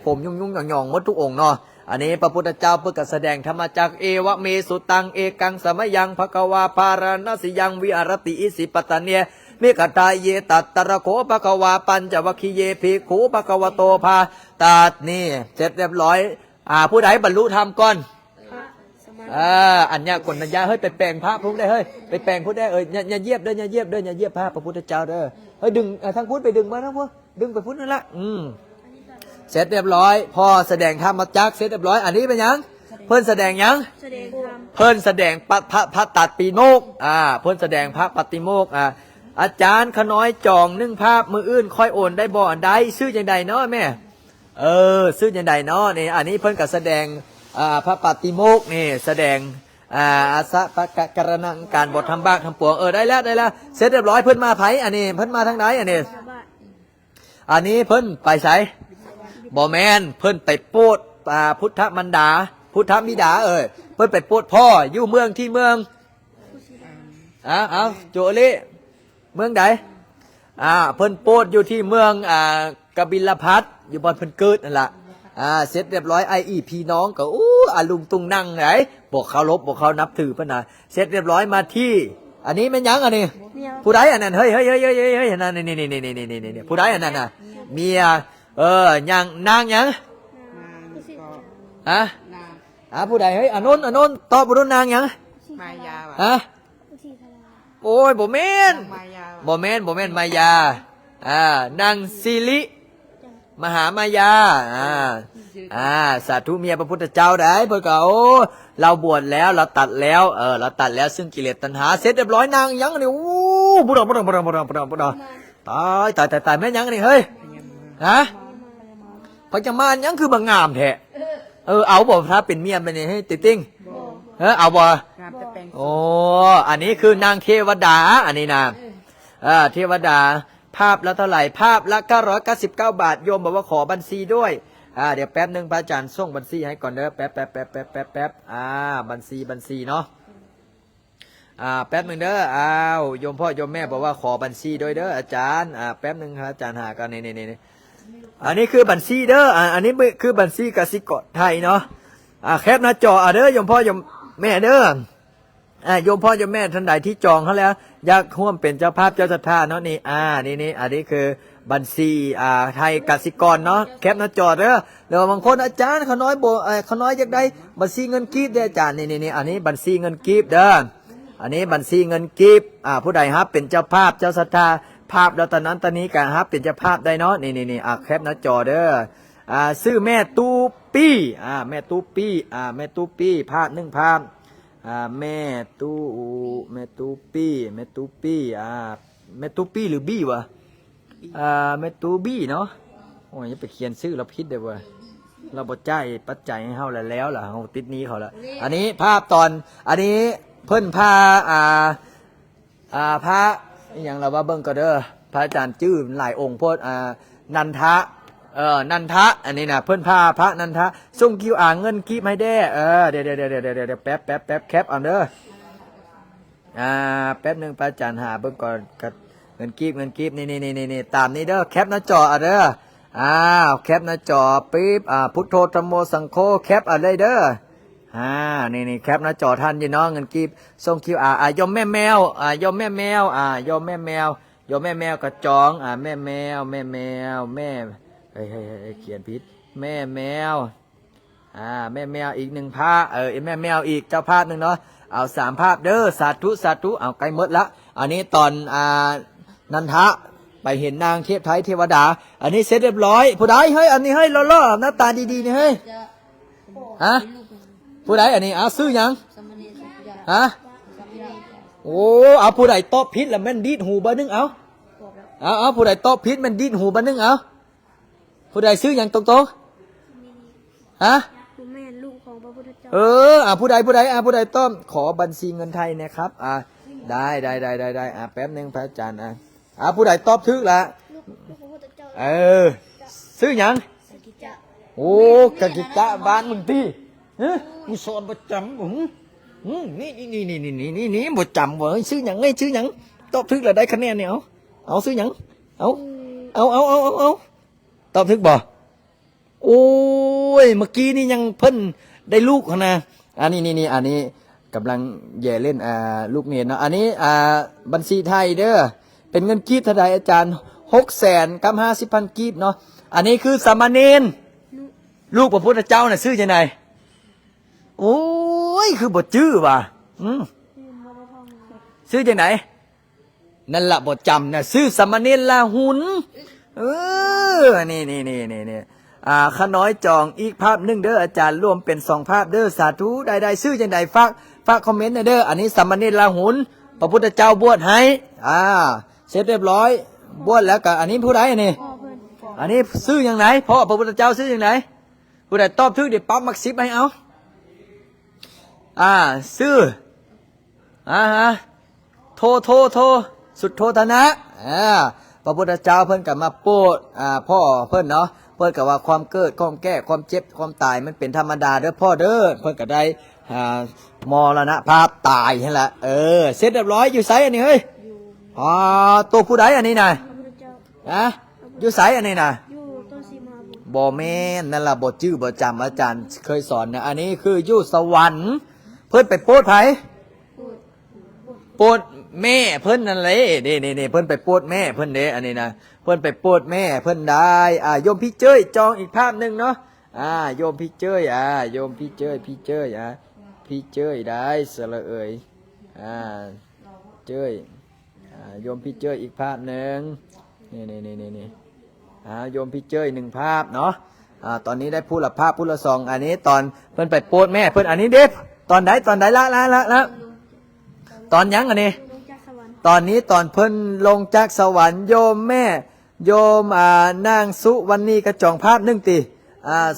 ผมยุ่งหย่องหมดทุกองค์เนาะอันนี้พระพุทธเจ้าเพื่อแสดงธรรมจักเอวะเมสุตังเอกังสมยังภควาปารณสิยังวิอารติอิสิปตะเนียมิกตาเยตัตตระโขภควาปัญจวัคคีเยภิกขุภควโตภาตัดนี่เสร็จเรียบร้อยผู้ใดบรรลุธรรมก่อนอันเนี้ยกนทัญญาเฮ้ยไปแปลงพระพุทธได้เฮ้ยไปแปลงพุทธได้อย่าเยียบเด้ออย่าเยียบเด้ออย่าเยียบพระพุทธเจ้าเด้อเฮ้ยดึงทางพุทธไปดึงมาทั้งพวกดึงไปพุทธนั่นละเสร็จเรียบร้อยพอแสดงธรรมจักเสร็จเรียบร้อยอันนี้เป็นยังเพิ่นแสดงยังเพิ่นแสดงพระตัดปีโมกเพิ่นแสดงพระปฏิโมกอาจารย์ขน้อยจองนึ่งภาพมืออื่นค่อยโอนได้บ่อันใดซื้ออย่างใดเนาะแม่ซื้ออย่างใดเนาะนี่อันนี้เพิ่นก็แสดงพระปฏิโมกนี่แสดงอาสะปะกรณังการบททำบ้าทำปวงได้แล้วเสร็จเรียบร้อยเพิ่นมาไผอันนี้เพิ่นมาทางไหนอันนี้เพิ่นไปไสบ่แมนเพิ่นไปโปดพุทธมันดาพุทธมิดาเพิ่นไปโปดพ่ออยู่เมืองที่เมืองโจเลเมืองใดเพิ่นโปดอยู่ที่เมืองกบิลพัทอยู่บนเพิ่นเกิดนั่นแหละเสร็จเรียบร้อยพี่น้องก็ลุงตุงนั่งไหนบอกเขาลบบอกเขานับถือเพิ่นน่ะเสร็จเรียบร้อยมาที่อันนี้เป็นยังอันนี้ผู้ใดอันนั้นเฮ้ยนั่นนี่ผู้ใดอันนั้นน่ะเมียยังนางยังผู้ใดเฮ้ยอันนู้นตอบบุรุษนางยังมายาโอ้ยบ่แม่นมายานางสิริมหามายาสาธุเมียพระพุทธเจ้าได้เพื่อก็เราบวชแล้วเราตัดแล้วซึ่งกิเลสตัณหาเสร็จเรียบร้อยนางยังนี่บุดตายแม่ยังนี่เฮ้ยพระจามานยังคือบางงามแท้เอาบ่ถ้าเป็นเมียไปนี่ให้ติติ้งเอาบ่โอ้อันนี้คือนางเทวดาอันนี้นะเทวดาภาพละเท่าไหร่ภาพละ999 บาทโยมบอกว่าขอบัญชีด้วยเดี๋ยวแป๊บนึงพระอาจารย์ส่งบัญชีให้ก่อนเด้อแป๊บบัญชีเนาะแป๊บนึงเด้อโยมพ่อโยมแม่บอกว่าขอบัญชีด้วยเด้ออาจารย์แป๊บนึงครับอาจารย์หากันนี่อันนี้คือบัญชีเด้ออันนี้คือบัญชีกสิกรไทยเนาะแคปหน้าจอเด้อโยมพ่อโยมแม่เด้อโยมพ่อโยมแม่ท่านใดที่จองเขาแล้วอยากร่วมเป็นเจ้าภาพเจ้าศรัทธาเนาะนี่นี่อันนี้คือบัญชีไทยกสิกรเนาะแคปหน้าจอเด้อเดี๋ยวบางคนอาจารย์เขาน้อยอยากได้บัญชีเงินกีบเด้ออาจารย์นี่อันนี้บัญชีเงินกีบเด้ออันนี้บัญชีเงินกีบผู้ใดครับเป็นเจ้าภาพเจ้าศรัทธาภาพแล้วตอนนั้นตอนนี้การครับเป็นเจ้าภาพได้เนาะนี่แคปหน้าจอเด้อซื้อแม่ตู้ปี้แม่ตู้ปี้ภาพ1 ภาพ แม่ตู้แม่ตู้ปี้แม่ตู้ปี้แม่ตู้ปี้หรือบี้วะแม่ตู้บี้เนาะโอ้ยอย่าไปเขียนชื่อเราพิษเด้อเว้ยเราบ่จ่ายปัจจัยให้เฮาแล้วล่ะเฮาติดหนี้เขาละอันนี้ภาพตอนอันนี้เพิ่นพาพระอหย่างเราว่าเบิ่งก็เด้อพระอาจารย์จื้อหลายองค์โพดนันทะนันทะอันนี้นะเพิ่นพาพระนันทะส่งคิวเงินกีบให้ได้เดี๋ยวแป๊บแคปเอาเด้อแป๊บหนึงพระอาจารย์หาเบิ่งก่อนกับเงินกีบนี่ตามนี้เด้อแคปหน้าจอเอาเด้อแคปหน้าจอปิ๊บพุทโธธัมโมสังโฆแคปเอาเลยเด้อนี่แคปหน้าจอท่านอยู่เนาะเงินกีบส่งคิวยมแม่แมวยมแม่แมวยมแม่แมวยมแม่แมวกระจองแม่แมวแม่เฮ้ยเขียนผิดแม่แมวแม่แมวอีก1 ภาพแม่แมวอีกเจ้าภาพหนึ่งเนาะเอา3 ภาพเด้อสาธุเอาใกล้หมดละอันนี้ตอนนันทะไปเห็นนางเทพไทยเทวดาอันนี้เสร็จเรียบร้อยผู้ใดเฮ้ยอันนี้เฮ้ยล่อหน้าตาดีๆนี่เฮ้ยผู้ใดอันนี้ซื้อยังโอ้เอาผู้ใดตอบผิดแล้วแม่นดีดหูบ้านึงเอาผู้ใดตอบผิดมันดีดหูบ้านึงเอาผู้ใดซื้ออย่างตรงคุณแม่ลูกของพระพุทธเจ้าผู้ใดผู้ใดต้อมขอบัญชีเงินไทยนะครับได้แป๊บนึงพระอาจารย์ผู้ใดตอบถึกละลูกพระพุทธเจ้าซื้อหยังกิจจะโอ้กะกิจจะบ้านมึงตีมึงสอนประจำผมนี่ประจำเว้ยซื้อหยังตอบถึกละได้คะแนนเนี่ยเอาซื้อหยังเอาตอบถึกบ่โอ้ยเมื่อกี้นี่ยังเพิ่นได้ลูกนะอันนี้กำลังแย่เล่นลูกเนียนเนาะอันนี้บัญชีไทยเด้อเป็นเงินกีบเท่าใดอาจารย์650,000 กีบเนาะอันนี้คือสามเณรลูกพระพุทธเจ้าน่ะซื้อจังไดโอ้ยคือบ่จื้อว่ะซื้อจังไดนั่นล่ะบ่จำน่ะซื้อสามเณรลาหุนนี่ข้าน้อยจองอีกภาพ1เด้ออาจารย์รวมเป็น2 ภาพเด้อสาธุใดซื้อจังไดฝากคอมเมนต์เด้ออันนี้สามเณรลาหุนพระพุทธเจ้าบวชให้เสร็จเรียบร้อยบวชแล้วก็อันนี้ผู้ใดนี่อันนี้ซื้ออย่างไหนเพราะพระพุทธเจ้าซื้ออย่างไหนผู้ใดตอบถูกเดี๋ยวปั๊บมัก10ให้เอาซื้อโทสุดโทธนะพระพุทธเจ้าเพิ่นกับมาโปรดพ่อเพิ่นเนาะเพิ่นกับว่าความเกิดความแก่ความเจ็บความตายมันเป็นธรรมดาเด้อพ่อเด้อเพิ่นก็ได้มรณภาพตายนั่นแหละเสร็จเรียบร้อยอยู่ไสอันนี้เฮ้ยตัวผู้ใดอันนี้น่ะอยู่ไสอันนี้น่ะอยู่ต้นสีมาบ่แม่นนั่นล่ะบ่จื้อบ่จำอาจารย์เคยสอนนะอันนี้คืออยู่สวรรค์เพิ่นไปโปรดไผโปรดแม่เพิ่นนั่นแหละนี่เพิ่นไปโปรดแม่เพิ่นเด้อันนี้นะเพิ่นไปโปรดแม่เพิ่นได้โยมพี่เจ้ยจองอีกภาพนึงเนาะโยมพี่เจ้ยโยมพี่เจ้ยพี่เจ้ยได้สละเอ่ยเจ้ยโยมพี่เจ้ยอีกภาพนึงนี่โยมพี่เจ้ย1 ภาพเนาะตอนนี้ได้พูดละภาพพูดละ2อันนี้ตอนเพิ่นไปโปรดแม่เพิ่นอันนี้เด็บตอนไหนละตอนยังอันนี้ตอนนี้ตอนเพิ่นลงจากสวรรค์โยมแม่โยมนางสุวรรณีกระจองภาพ1ติ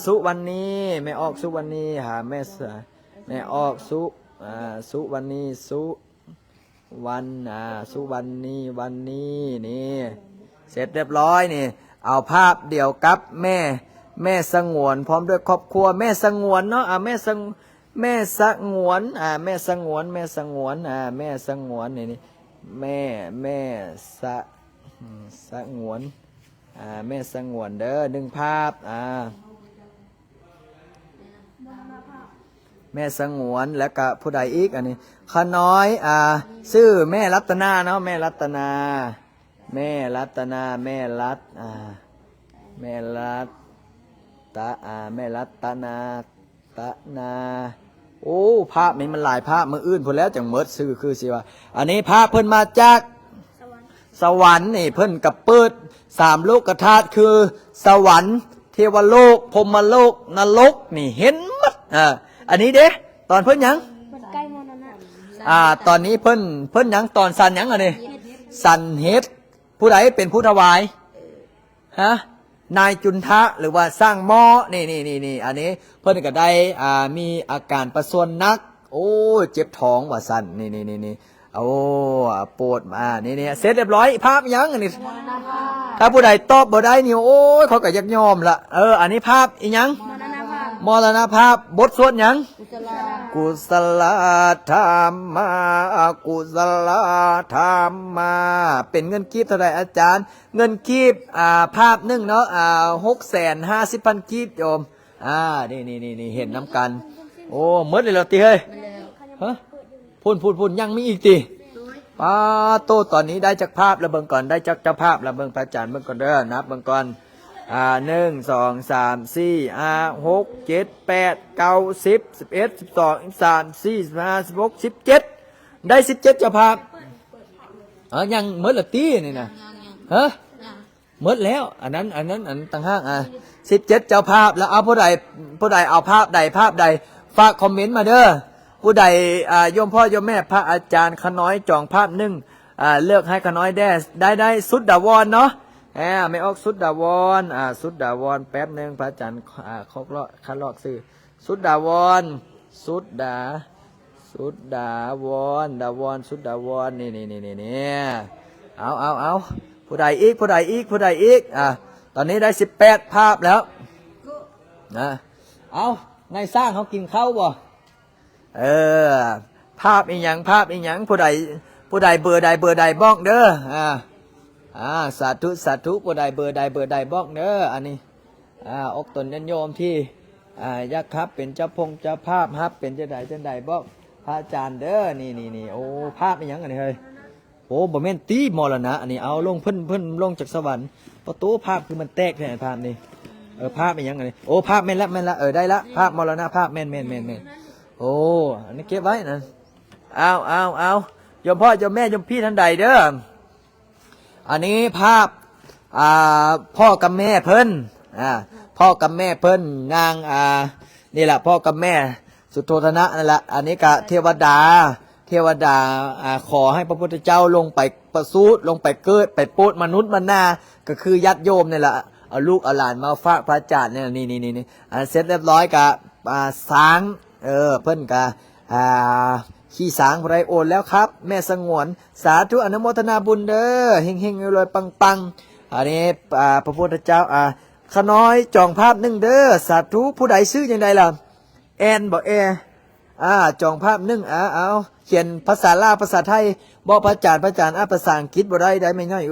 สุวรรณีแม่ออกสุวรรณีแม่ออกสุวรรณีสุวรรณสุวรรณีวันนี้นี่เสร็จเรียบร้อยนี่เอาภาพเดียวกับแม่สงวนพร้อมด้วยครอบครัวแม่สงวนเนาะแม่สงวนแม่สงวนนี่แม่สงวนแม่สงวนเด้อ1 ภาพแม่สงวนแล้วก็ผู้ใดอีกอันนี้ข้าน้อยชื่อแม่รัตนาเนาะแม่รัตนาแม่รัตนาแม่รัตแม่รัตแม่รัตนาโอ้ภาพนี้มันหลายภาพมืออื่นพอแล้วจังเมิดซื้อคือสิว่าอันนี้ภาพเพิ่นมาจากสวรรค์นี่เพิ่นกับเปิด3 โลกธาตุคือสวรรค์เทวโลกพรหมโลกนรกนี่เห็นหมดอันนี้เด้ตอนเพิ่นยังมันใกล้มรณ ตอนนี้เพิ่นหยังตอนสันหยังอันนี้สันเฮ็ดผู้ใดเป็นผู้ถวายฮะนายจุนทะหรือว่าสร้างหม้อนี่อันนี้เพิ่นก็ได้มีอาการประสวนนักโอ้เจ็บท้องว่าสันนี่โอ้ปวดนี่เสร็จเรียบร้อยภาพหยังอันนี้ถ้าผู้ใดตอบบ่ได้นี่โอ้ยเขาก็ยักยอมละอันนี้ภาพอีหยัง มรณภาพ มรณภาพบทสวดหยัง กุศลา กุศลธรรมากุศลธรรมาเป็นเงินกีบเท่าไหร่อาจารย์ เงินกีบภาพหนึ่งเนาะ650,000กีบโยมนี่เห็นน้ำกัน โอ้หมดเลยเหรอตีเฮ้ยฮะพูนยังมีอีกตีป้าโตตอนนี้ได้จากภาพแล้วเบิ่งก่อนได้จากเจ้าภาพแล้วเบิ่งพระอาจารย์เบิ่งก่อนเด้อนับเบิ่งก่อน1 2 3 4 5 6 7 8 9 10 11 12 13 14 15 16 17ได้17เจ้าภาพยังหมดละตีนี่นะฮะหมดแล้วอันนั้นต่างหาก17เจ้าภาพแล้วเอาผู้ใดเอาภาพใดฝากคอมเมนต์มาเด้อผู้ใดโยมพ่อโยมแม่พระอาจารย์ขน้อยจองภาพหนึ่งเลือกให้ขน้อยได้สุดดาวรเนาะไม่ออกสุดดาวรสุดดาวรแป๊บหนึ่งพระอาจารย์คัดลอกซื้อสุดดาวรสุดดาวรสุดดาวรนี่เอาผู้ใดอีกตอนนี้ได้18ภาพแล้วเอาไงสร้างเขากินข้าวบ่ภาพอีหยังผู้ใดเบอร์ใดบอกเด้อสาธุผู้ใดเบอร์ใดบอกเด้ออันนี้อกตนยันโยมที่ยักษ์ครับเป็นเจ้าภาพครับเป็นเจ้าใดบอกพระอาจารย์เด้อนี่โอ้ภาพอีหยังอันนี้เฮ้ยโอ้บ่แม่นตีมรณะอันนี้เอาลงเพิ่นลงจากสวรรค์ประตูภาพคือมันแตกแท้ภาพนี้ภาพอีหยังอันนี้โอ้ภาพแม่นละได้ละภาพมรณะภาพแม่นโอ้อันนี้เก็บไว้นะเอาโยมพ่อโยมแม่โยมพี่ท่านใดเด้ออันนี้ภาพพ่อกับแม่เพิ่นพ่อกับแม่เพิ่นนางนี่แหละพ่อกับแม่สุโธทนะนั่นแหละอันนี้ก็เทวดาขอให้พระพุทธเจ้าลงไปประสูติลงไปเกิดไปโปรดมนุษย์มนาก็คือญาติโยมนี่แหละเอาลูกเอาหลานมาฝากพระอาจารย์เนี่ยนี่เสร็จเรียบร้อยกับสางเพิ่นกะขี้สางไรโอนแล้วครับแม่สงวนสาธุอนุโมทนาบุญเด้อเฮงๆรวยปังอันนี้พระพุทธเจ้าขน้อยจองภาพหนึ่งเด้อสาธุผู้ใดซื้อยังไงล่ะแอนบอกจองภาพหนึ่งเอาเขียนภาษาลาวภาษาไทยบอกพระอาจารย์ภาษาอังกฤษบ่ได้ไม่ง่าย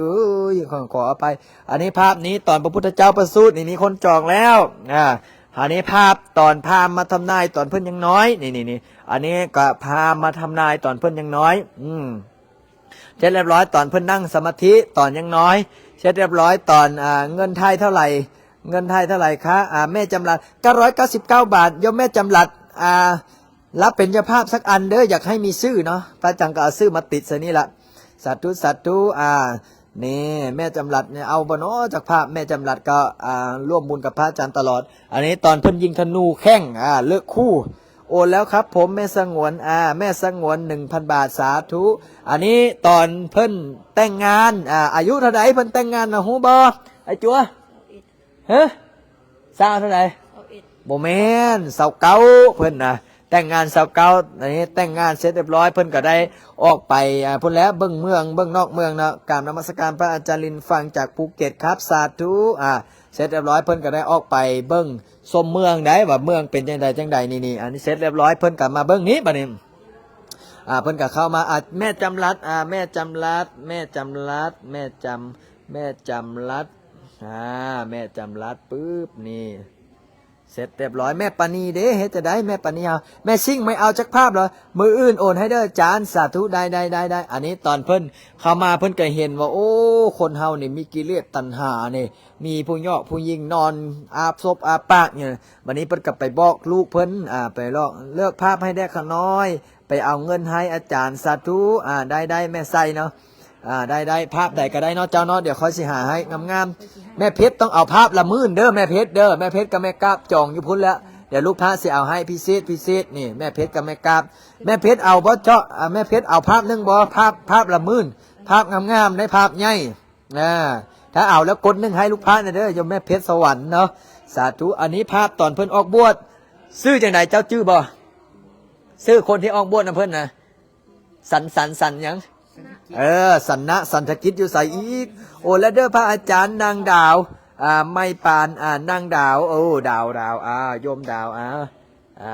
ขอเอาไปอันนี้ภาพนี้ตอนพระพุทธเจ้าประสูตินี่คนจองแล้วอันนี้ภาพตอนพามาทำนายตอนเพิ่นยังน้อยนี่อันนี้ก็พามาทำนายตอนเพิ่นยังน้อยเสร็จเรียบร้อยตอนเพิ่นนั่งสมาธิตอนยังน้อยเสร็จเรียบร้อยตอนเงินไทยเท่าไหร่คะแม่จำรัด999 บาทโยมแม่จำรัดรับเป็นเจ้าภาพสักอันเด้ออยากให้มีชื่อเนาะพระอาจารย์ก็เอาชื่อมาติดซะนี่ละสาธุนี่แม่จำรัดเนี่ยเอาบ่เนาะจากภาพแม่จำรัดก็ร่วมบุญกับพระอาจารย์ตลอดอันนี้ตอนเพิ่นยิงธนูแข้งเลิกคู่โอนแล้วครับผมแม่สงวนแม่สงวน 1,000 บาทสาธุอันนี้ตอนเพิ่นแต่งงานอายุเท่าไหร่เพิ่นแต่งงานนะฮู้บ่ไอ้จัวฮะสาวเท่าไหร่บ่แม่นสาวเก่าเพิ่นแต่งงานสาวเก่าอันนี้แต่งงานเสร็จเรียบร้อยเพิ่นก็ได้ออกไปพุ่นแล้วเบิ่งเมืองเบิ่งนอกเมืองเนาะกราบนมัสการพระอาจารย์ลินฟังจากภูเก็ตครับสาธุเสร็จเรียบร้อยเพิ่นก็ได้ออกไปเบิ่งชมเมืองได้ว่าเมืองเป็นจังใดนี่อันนี้เสร็จเรียบร้อยเพิ่นก็มาเบิ่งนี้บัดนี้เพิ่นก็เข้ามาแม่จำรัดแม่จำรัดแม่จำรัดปึ๊บนี่เสร็จเรียบร้อยแม่ปานีเด้เฮ็ดจะได้แม่ปานีเอาแม่ซิ่งไม่เอาจักภาพเหรอมืออื่นโอนให้เด้อจานสาธุได้อันนี้ตอนเพิ่นเข้ามาเพิ่นก็เห็นว่าโอ้คนเฮานี่มีกิเลสตัณหานี่มีผู้ยอกผู้ยิงนอนอาบศพอาบปากเนี่ยวันนี้เพิ่นก็ไปบอกลูกเพิ่นไปเลือกภาพให้ได้ขน้อยไปเอาเงินให้อาจารย์สาธุได้แม่ใส่เนาะได้ภาพใดก็ได้เนาะเจ้าเนาะเดี๋ยวค่อยสิหาให้งามๆแม่เพชรต้องเอาภาพละหมื่นเด้อแม่เพชรกับแม่กาบจองอยู่พุ่นแล้ว เดี๋ยวลูกพระสิเอาให้พิเศษนี่แม่เพชรกับแม่กาบแม่เพชรเอาบ่เจาะแม่เพชรเอาภาพหนึงบ่ภาพละมื่นภาพงามๆได้ภาพใหญ่ถ้าเอาแล้วกดหนึงให้ลูกพระนะเด้อโยมแม่เพชรสวรรค์เนาะสาธุอันนี้ภาพตอนเพิ่นออกบวชซื้อจังไดเจ้าชื่อบ่ซื้อคนที่ออกบวชนะเพิ่นนะสันหยังสันทกิจอยู่ใส่อีกโอ้แล้วเด้อพระอาจารย์นางดาวไม่ปานนางดาวโอ้ดาวโยมดาว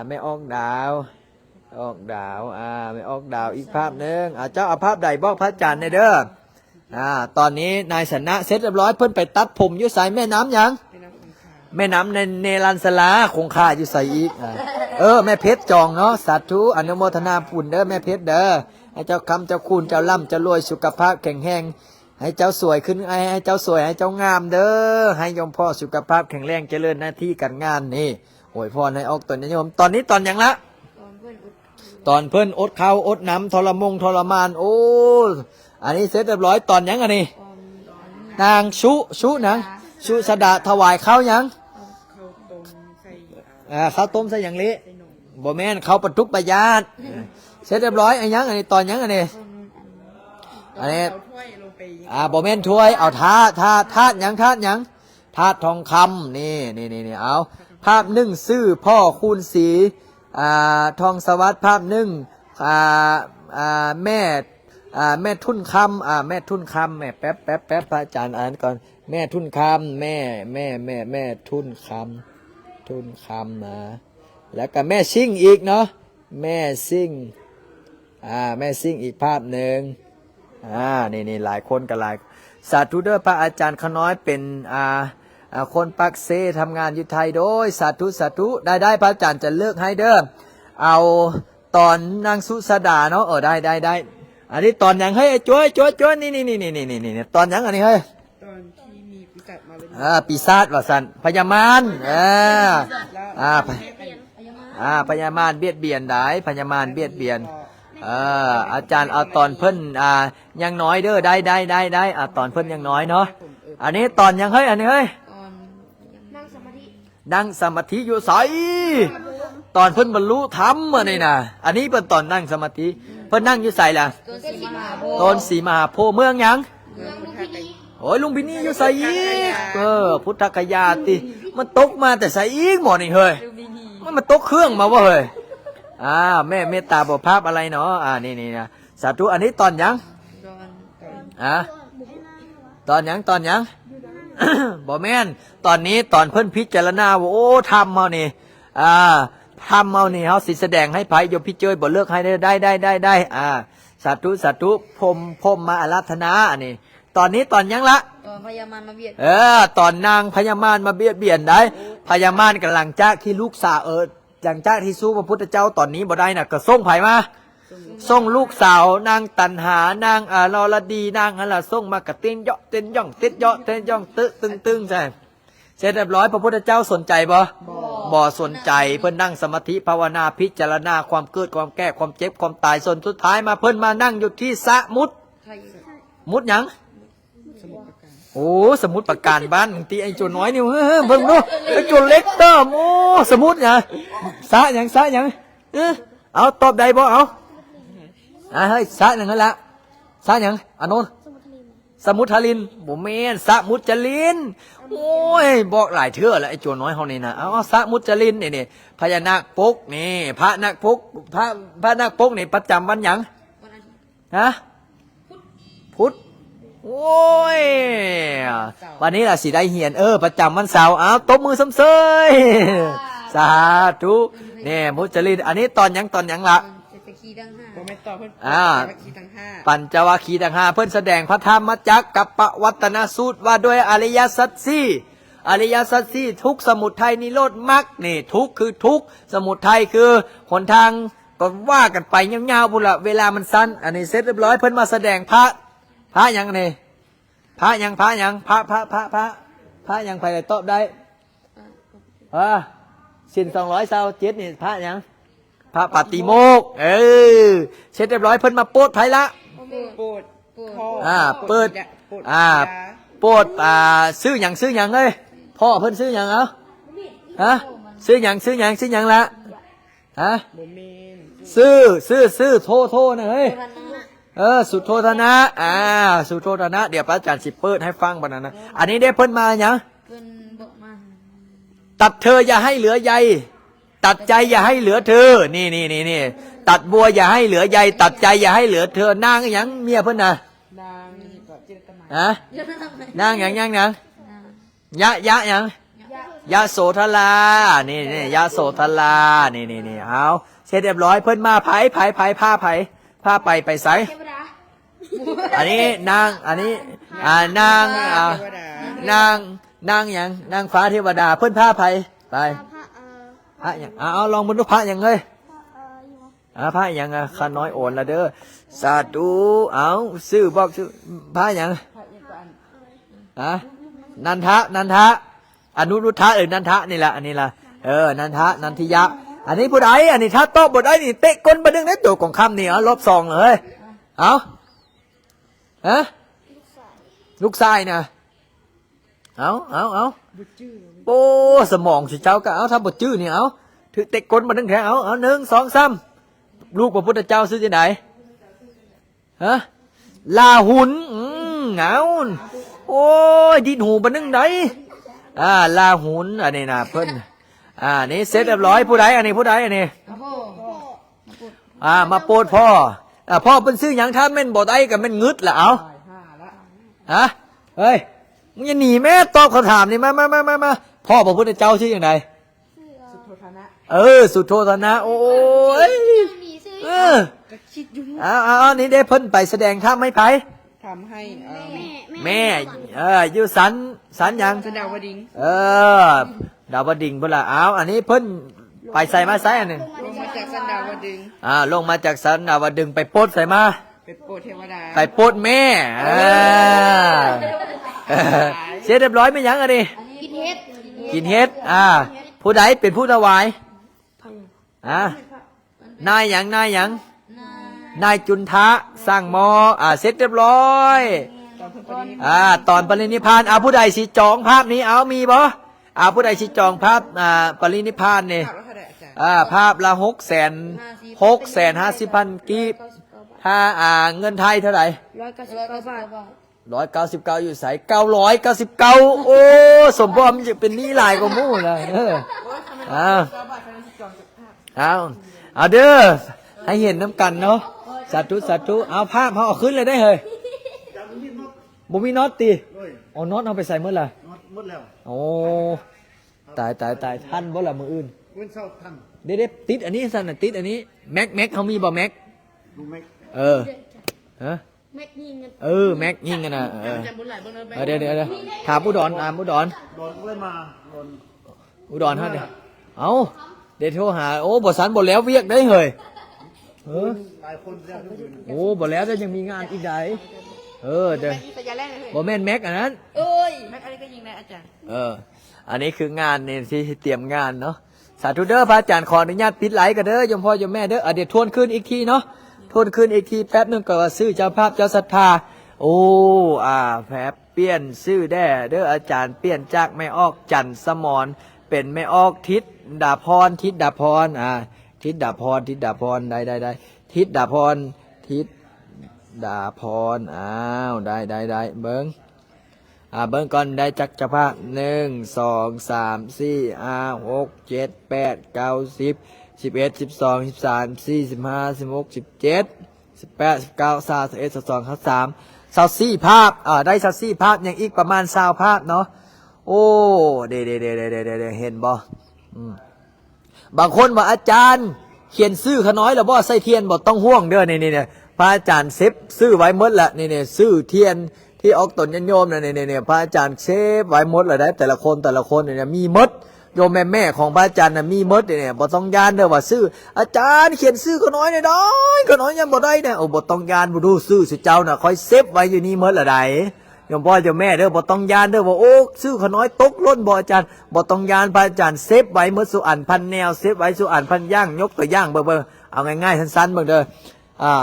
ไม่ออกดาวไม่ออกดาวอีกภาพหนึงเจ้าเอาภาพใดบอกพระอาจารย์ในเด้อตอนนี้นายสนะเสร็จเรียบร้อยเพิ่นไปตัดผมอยู่ใส่แม่น้ำหยังแม่น้ำในเนรัญสลาคงคาอยู่ใส่อีกแม่เพชรจองเนาะสาธุอนุโมทนาบุญเด้อแม่เพชรเด้อให้เจ้าคำเจ้าคุณเจ้าล่ำเจ้ารวยสุขภาพแข็งแรงให้เจ้าสวยขึ้นให้เจ้าสวยให้เจ้างามเด้อให้ยมพ่อสุขภาพแข็งแรงเจริญหน้าที่การงานนี่โอ้ยพ่อในออกตนนิยมตอนนี้ตอนยังละตอนเพิ่นอดข้าวอดน้ำทรมานโอ้อันนี้เสร็จเรียบร้อยตอนยังอันนี้นางชุนางชุสดาถวายข้าวยังข้าวต้มใส่อย่างนี้บ่แม่นข้าวปทุกประญาตเสร็จเรียบร้อยอันยังอันนี้ตอนยังอันนี้บ่แม่นถ้วยเอาธาตุยังธาตุทองคำนี่เอาภาพหนึ่งซื่อพ่อคูณศรีทองสวัสดิ์ภาพหนึ่งแม่ทุ่นคำแม่ทุ่นคำแม่แป๊บพระอาจารย์อ่านก่อนแม่ทุ่นคำแม่ทุ่นคำนะแล้วก็แม่ซิ่งอีกเนาะแม่ซิ่งอีกภาพหนึ่งนี่หลายคนกับหลายสาธุเด้อพระอาจารย์ขน้อยเป็นคนปักเซทำงานอยู่ไทยโดยสาธุได้พระอาจารย์จะเลิกให้เด้อเอาตอนนางสุสดาเนาะได้อันนี้ตอนยังให้จ้วยนี่ตอนยังอันนี้เฮ้ยตอนที่มีปีศาจมาเลยปีศาจว่าสันพญามารพญามารเบียดเบียนได้พญามารเบียดเบียนอาจารย์เอาตอนเพิ่นยังน้อยเด้อได้ตอนเพิ่นยังน้อยเนาะอันนี้ตอนยังเฮ้ยอันนี้เฮ้ยนั่งสมาธิอยู่ใสตอนเพิ่นบรรลุธรรมนี่นะอันนี้เป็นตอนนั่งสมาธิเพิ่นนั่งอยู่ใสล่ะต้นสีมหาโพธิ์เมืองยังโอ้ยลุงพินีอยู่ใสอีกพุทธคยาติมันตกมาแต่ใสอีกหมดนี่เฮ้ยมันตกเครื่องมาวะเฮ้ยแม่เมตตาบอกภาพอะไรเนาะนี่นะสาธุอันนี้ตอนยังตอนยัง บ่แม่นตอนนี้ตอนเพิ่นพิจารณาว่าโอ้ทำเมานี่ทำเมานี่เฮาสิแสดงให้ไผโยมพี่เจยบ่เลิกให้ได้สาธุพมมาอาราธนาอันนี้ตอนนี้ตอนยังละตอนพญามารมาเบียดตอนนางพญามารมาเบียดได้พญามารกำลังจากที่ลูกสาวอย่างจากที่สู้พระพุทธเจ้าตอนนี้บ่ได้น่ะก็ส่งไผมาส่งลูกสาวนางตันหานางลอรดีนางอะไรส่งมากระเต้นเยาะเต้นย่องเต้นเยาะเต้นย่องตึงใช่เสร็จเรียบร้อยพระพุทธเจ้าสนใจบ่สนใจเพิ่นนั่งสมาธิภาวนาพิจารณาความเกิดความแก่ความเจ็บความตายส่วนสุดท้ายมาเพิ่นมานั่งอยู่ที่สมุทรหยังโอ้สมุทรปราการบ้านตีไอ้โจน้อยนี่เบิ่งดูไอ้โจเล็กเติมโอ้สมุทรเนี่ยสะหยังเอาตอบใดบ่เอาเฮ้ยสะหยังนั่นละสะหยังอันโน้นสมุทรลินบ่แม่นสมุทรจรินโอ้ยบอกหลายเทื่อแล้วไอ้โจน้อยเฮานี่นะเอาสมุทรจรินนี่พญานาคปกนี่พระนาคปกพระนาคปกนี่ประจำวันหยังพุธโอ้ยวันนี้ล่ะสิได้เหียนประจำวันเสาร์เอาตบมือซ้ำเซยสาธุนี่มุจลินอันนี้ตอนยังละปัญจวัคคีย์ทั้งห้าเพิ่นแสดงพระธรรมจักรกับปวัตตนสูตรว่าด้วยอริยสัจสี่ทุกสมุทัยนิโรธมรรคนี่ทุกคือทุกสมุทัยคือหนทางก็ว่ากันไปยาวๆบุละเวลามันสั้นอันนี้เสร็จเรียบร้อยเพิ่นมาแสดงพระยังนี่พระยังพระยังไปเลยตอบได้สิน227นี่พระยังพระปฏิโมกข์เสร็จเรียบร้อยเพิ่นมาโปรดไผละโปรดเปิดโปรดซื้อหยังเอ้ยพ่อเพิ่นซื้อหยังเอา ซื้อหยังซื้อหยังซื้อหยังละฮะ โมเมน ซื้อโทนะเฮ้ยสุโธธนะสุโธธนะเดี๋ยวพระอาจารย์สิเปิดให้ฟังบัดนั้นนะอันนี้ได้เพิ่นมาหยัง เพิ่นบอกมา ตัดเธออย่าให้เหลือใยตัดใจอย่าให้เหลือเธอนี่ตัดบัวอย่าให้เหลือใยตัดใจอย่าให้เหลือเธอนางหยังเมียเพิ่นน่ะ นางก็เจตนา ฮะ เยอะทำไม นางหยังหยังหยังยะหยังยะโสธรานี่ยะโสธรานี่เอาเสร็จเรียบร้อยเพิ่นมาไผผ้าไปไส เทวดา อันนี้นางอันนี้นาง เทวดาน างหยังนางฟ้าเทวดาเพิ่นผ้าไปพระพระหยังเอาลองบรรลุพระหยังเลยพระหยังข้าน้อยโอนละเด้อสาธุเอาซื้อบอกซื้อพระหยังนันทะอนุรุทธะนันทะนี่แหละอันนี้ละนันทะนันทิยะอันนี้ผู้ใดอันนี้ถ้าโต๊ะบทใดนี่เตะก้นบดึงในตัวของคำนี่ลบซองเลยเอาลูกชายนะเอาบุจื้อ โอ้สมองสิเจ้าก็เอาทำบทชื่อนี่เอาถือเตะก้นมาดึงแขนเอาหนึ่งสองสามลูกพระพุทธเจ้าซื้อที่ไหนลาหุนเหงาโอ้ยดินหูมาดึงไหนลาหุนอันนี้นะเพิ่นนี่เสร็จเรียบร้อยผู้ใดอันนี้ผู้ใดอันนี้ พ่อ มาโปรดพ่อพ่อเป็นซื้อหยังถ้าแม่นบ่ได้กับแม่นงึดละเอา ตาย5ละ เฮ้ยมึงอย่าหนีแม่ตอบคำถามนี่มาพ่อพระพุทธเจ้าชื่ออย่างไร สุโธธนะ สุโธธนะโอ้ย มีซื้อ ก็คิดอยู่ เอานี่ได้เพิ่นไปแสดงท่าไม่ไผ ทำให้แม่อยู่สันหยัง สดาวดิง ดาวดิ่งเพิ่นละเอาอันนี้เพิ่นไปใส่มาใส่อันหนึง ลงมาจากสันดาวดึง ลงมาจากสันดาวดึงไปโปดใส่มา ไปโปรดเทวดา ไปโปดแม่เสร็จเรียบร้อยไม่ยังอันนี้ กินเฮ็ด กินเฮ็ดผู้ใดเป็นผู้ถวายนายหยังนายจุนทะสร้างหมอเสร็จเรียบร้อย ตอนเพิ่นปรินิพพาน ตอนปรินิพพานผู้ใดสิจองภาพนี้เอามีบ่ผู้ใดสิจองภาพปรินิพพานนี่ ข่าวแล้วค่ะอาจารย์ ภาพละ650,000กีบถ้าเงินไทยเท่าไหร่ 199 บาท 199อยู่ใส่999โอ้สมพรมันจะเป็นหนี้หลายกว่าหมู่เลยเอาเด้อให้เห็นน้ำกันเนาะสาธุเอาภาพเขาเอาขึ้นเลยได้เฮ้ยบ่มีน็อตตีเอาน็อตเอาไปใส่เมื่อไหร่ หมดแล้ว โอ้ตายท่านบ่ละมืออื่น เว้นเศร้าทัน เด็ดติดอันนี้สั่นติดอันนี้แม็กเขามีบ่แม็ก ดูไหม ฮะ แม็กยิงกัน แม็กยิงกันนะ จำบุญหลายเบิ่งเลย เดี๋ยวถามอุดรอุดร โดนก็เลยมาโดน อุดรฮะเนี่ยเอาเดี๋ยวโทรหาโอ้บ่สันบ่แล้วเวียกได้เฮ้ย หลายคนแล้วทุกคน โอ้บ่แล้วได้ยังมีงานอีกใดเด้อ สัญญาแรกเลย บ่แม่นแม็กอันนั้น เอ้ย แม็กอะไรก็ยิงนะอาจารย์ อันนี้คืองานนี่ที่เตรียมงานเนาะสาธุเด้อพระอาจารย์ขออนุญาตปิดไลฟ์กันเด้อยมพ่อยมแม่เด้อเดี๋ยวทวนคืนอีกทีเนาะทวนคืนอีกทีแป๊บนึงก็ว่าซื้อเจ้าภาพเจ้าศรัทธาโอ้แผลเปลี่ยนซื้อแด้เด้ออาจารย์เปลี่ยนจากแม่ออกจันทร์สมรเป็นแม่ออกทิศดาพรทิศดาพรทิศดาพรได้ทิศดาพรทิศดาพรได้เบิ้งเบิ้งก่อนได้จักรภาพ1 2 3 4 5 6 7 8 9 10 11 12 13 14 15 16 17 18 19 20 21 22 23 24ภาพได้24ภาพยังอีกประมาณ20ภาพเนาะโอ้เดี๋ยวเห็นบ่บางคนว่าอาจารย์เขียนชื่อขน้อยแล้วบ่ใส่เทียนบ่ต้องห่วงเด้อนี่พระอาจารย์เซฟชื่อไว้หมดละนี่ชื่อเทียนที่ออกตนยันโยมเนี่ยพระอาจารย์เซฟไว้หมดเลยได้แต่ละคนเนี่ยมีหมดโยมแม่ของพระอาจารย์น่ะมีหมดเนี่ยบ่ต้องยานเด้อว่าชื่ออาจารย์เขียนชื่อขน้อยเนี่ยได้ขน้อยยังบ่ได้เนี่ยบ่ต้องยานบ่ดูชื่อสิเจ้าน่ะคอยเซฟไว้อยู่นี่หมดละได้โยมพ่อโยมแม่เด้อบ่ต้องยานเด้อว่าโอ้ชื่อขน้อยตกล้นบ่อาจารย์บ่ต้องยานพระอาจารย์เซฟไว้หมดสุอันพันแนวเซฟไว้สุอันพันย่างยกตัวอย่างเบิ่งเอาง่ายๆสั้นๆเบิ่งเด้อ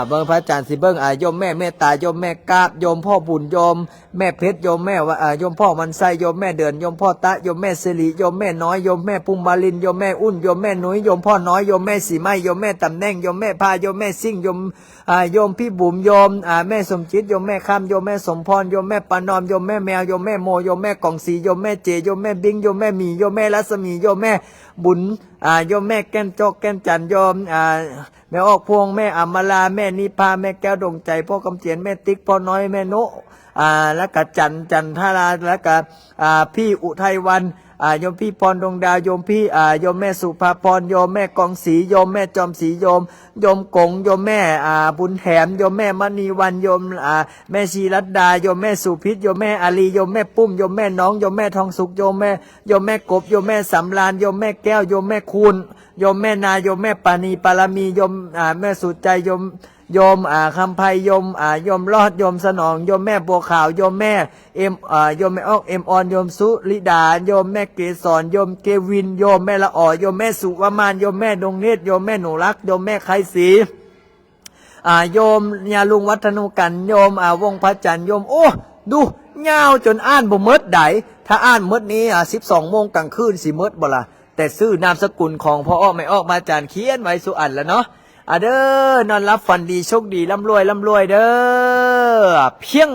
เบิ่งพระอาจารย์สิเบิ่งโยมแม่เมตตาโยมแม่กาบโยมพ่อบุญโยมแม่เพชรโยมแม่โยมพ่อมันไซโยมแม่เดือนโยมพ่อตะโยมแม่สิริโยมแม่น้อยโยมแม่ปุมมาลินโยมแม่อุ่นโยมแม่หนุ่ยโยมพ่อน้อยโยมแม่สีไม้โยมแม่ตำแหน่งโยมแม่พาโยมแม่ซิ่งโยมโยมพี่บุ๋มโยมแม่สมจิตโยมแม่ข้ามโยมแม่สมพรโยมแม่ปานอมโยมแม่แมวโยมแม่โมโยมแม่กองสีโยมแม่เจโยมแม่บิงโยมแม่หมีโยมแม่รัศมีโยมแม่บุญโยมแม่แก้นจอกแก้นจันโยมแม่ออกพวงแม่อมราแม่นิพาแม่แก้วดวงใจพ่อกำเจียนแม่ติ๊กพ่อน้อยแม่โนแล้วก็จันทราแล้วก็พี่อุทัยวันโยมพี่พรดวงดาวโยมพี่โยมแม่สุภาพรโยมแม่กองศรีโยมแม่จอมศรีโยมกงโยมแม่บุญแถมโยมแม่มณีวันโยมแม่ชีรัตดาโยมแม่สุพิษโยมแม่อาลีโยมแม่ปุ้มโยมแม่น้องโยมแม่ทองสุขโยมแม่กบโยมแม่สำรานโยมแม่แก้วโยมแม่คูณโยมแม่นาโยมแม่ปานีปารมีโยมแม่สุดใจโยมคำไพโยมรอดโยมสนองโยมแม่บัวขาวโยมแม่โยมแม่ออกเอ็มออนโยมสุริดาโยมแม่เกศรโยมเกวินโยมแม่ละอ่อโยมแม่สุวมานโยมแม่ดวงเนตรโยมแม่หนูรักโยมแม่ไขศรีโยมยาลุงวัฒนุกันโยมวงพระจันทร์โยมโอ้ดูเงาจนอ่านบ่เมิดไดถ้าอ่านเมิดนี้12 โมงกลางคืนสิเมิดบ่ล่ะแต่ซื้อนามสกุลของพ่ออ้อไม่ออกมาจานเขียนไว้สุอันแล้วเนาะเด้อนอนรับฝันดีโชคดีร่ำรวยเด้อเพียง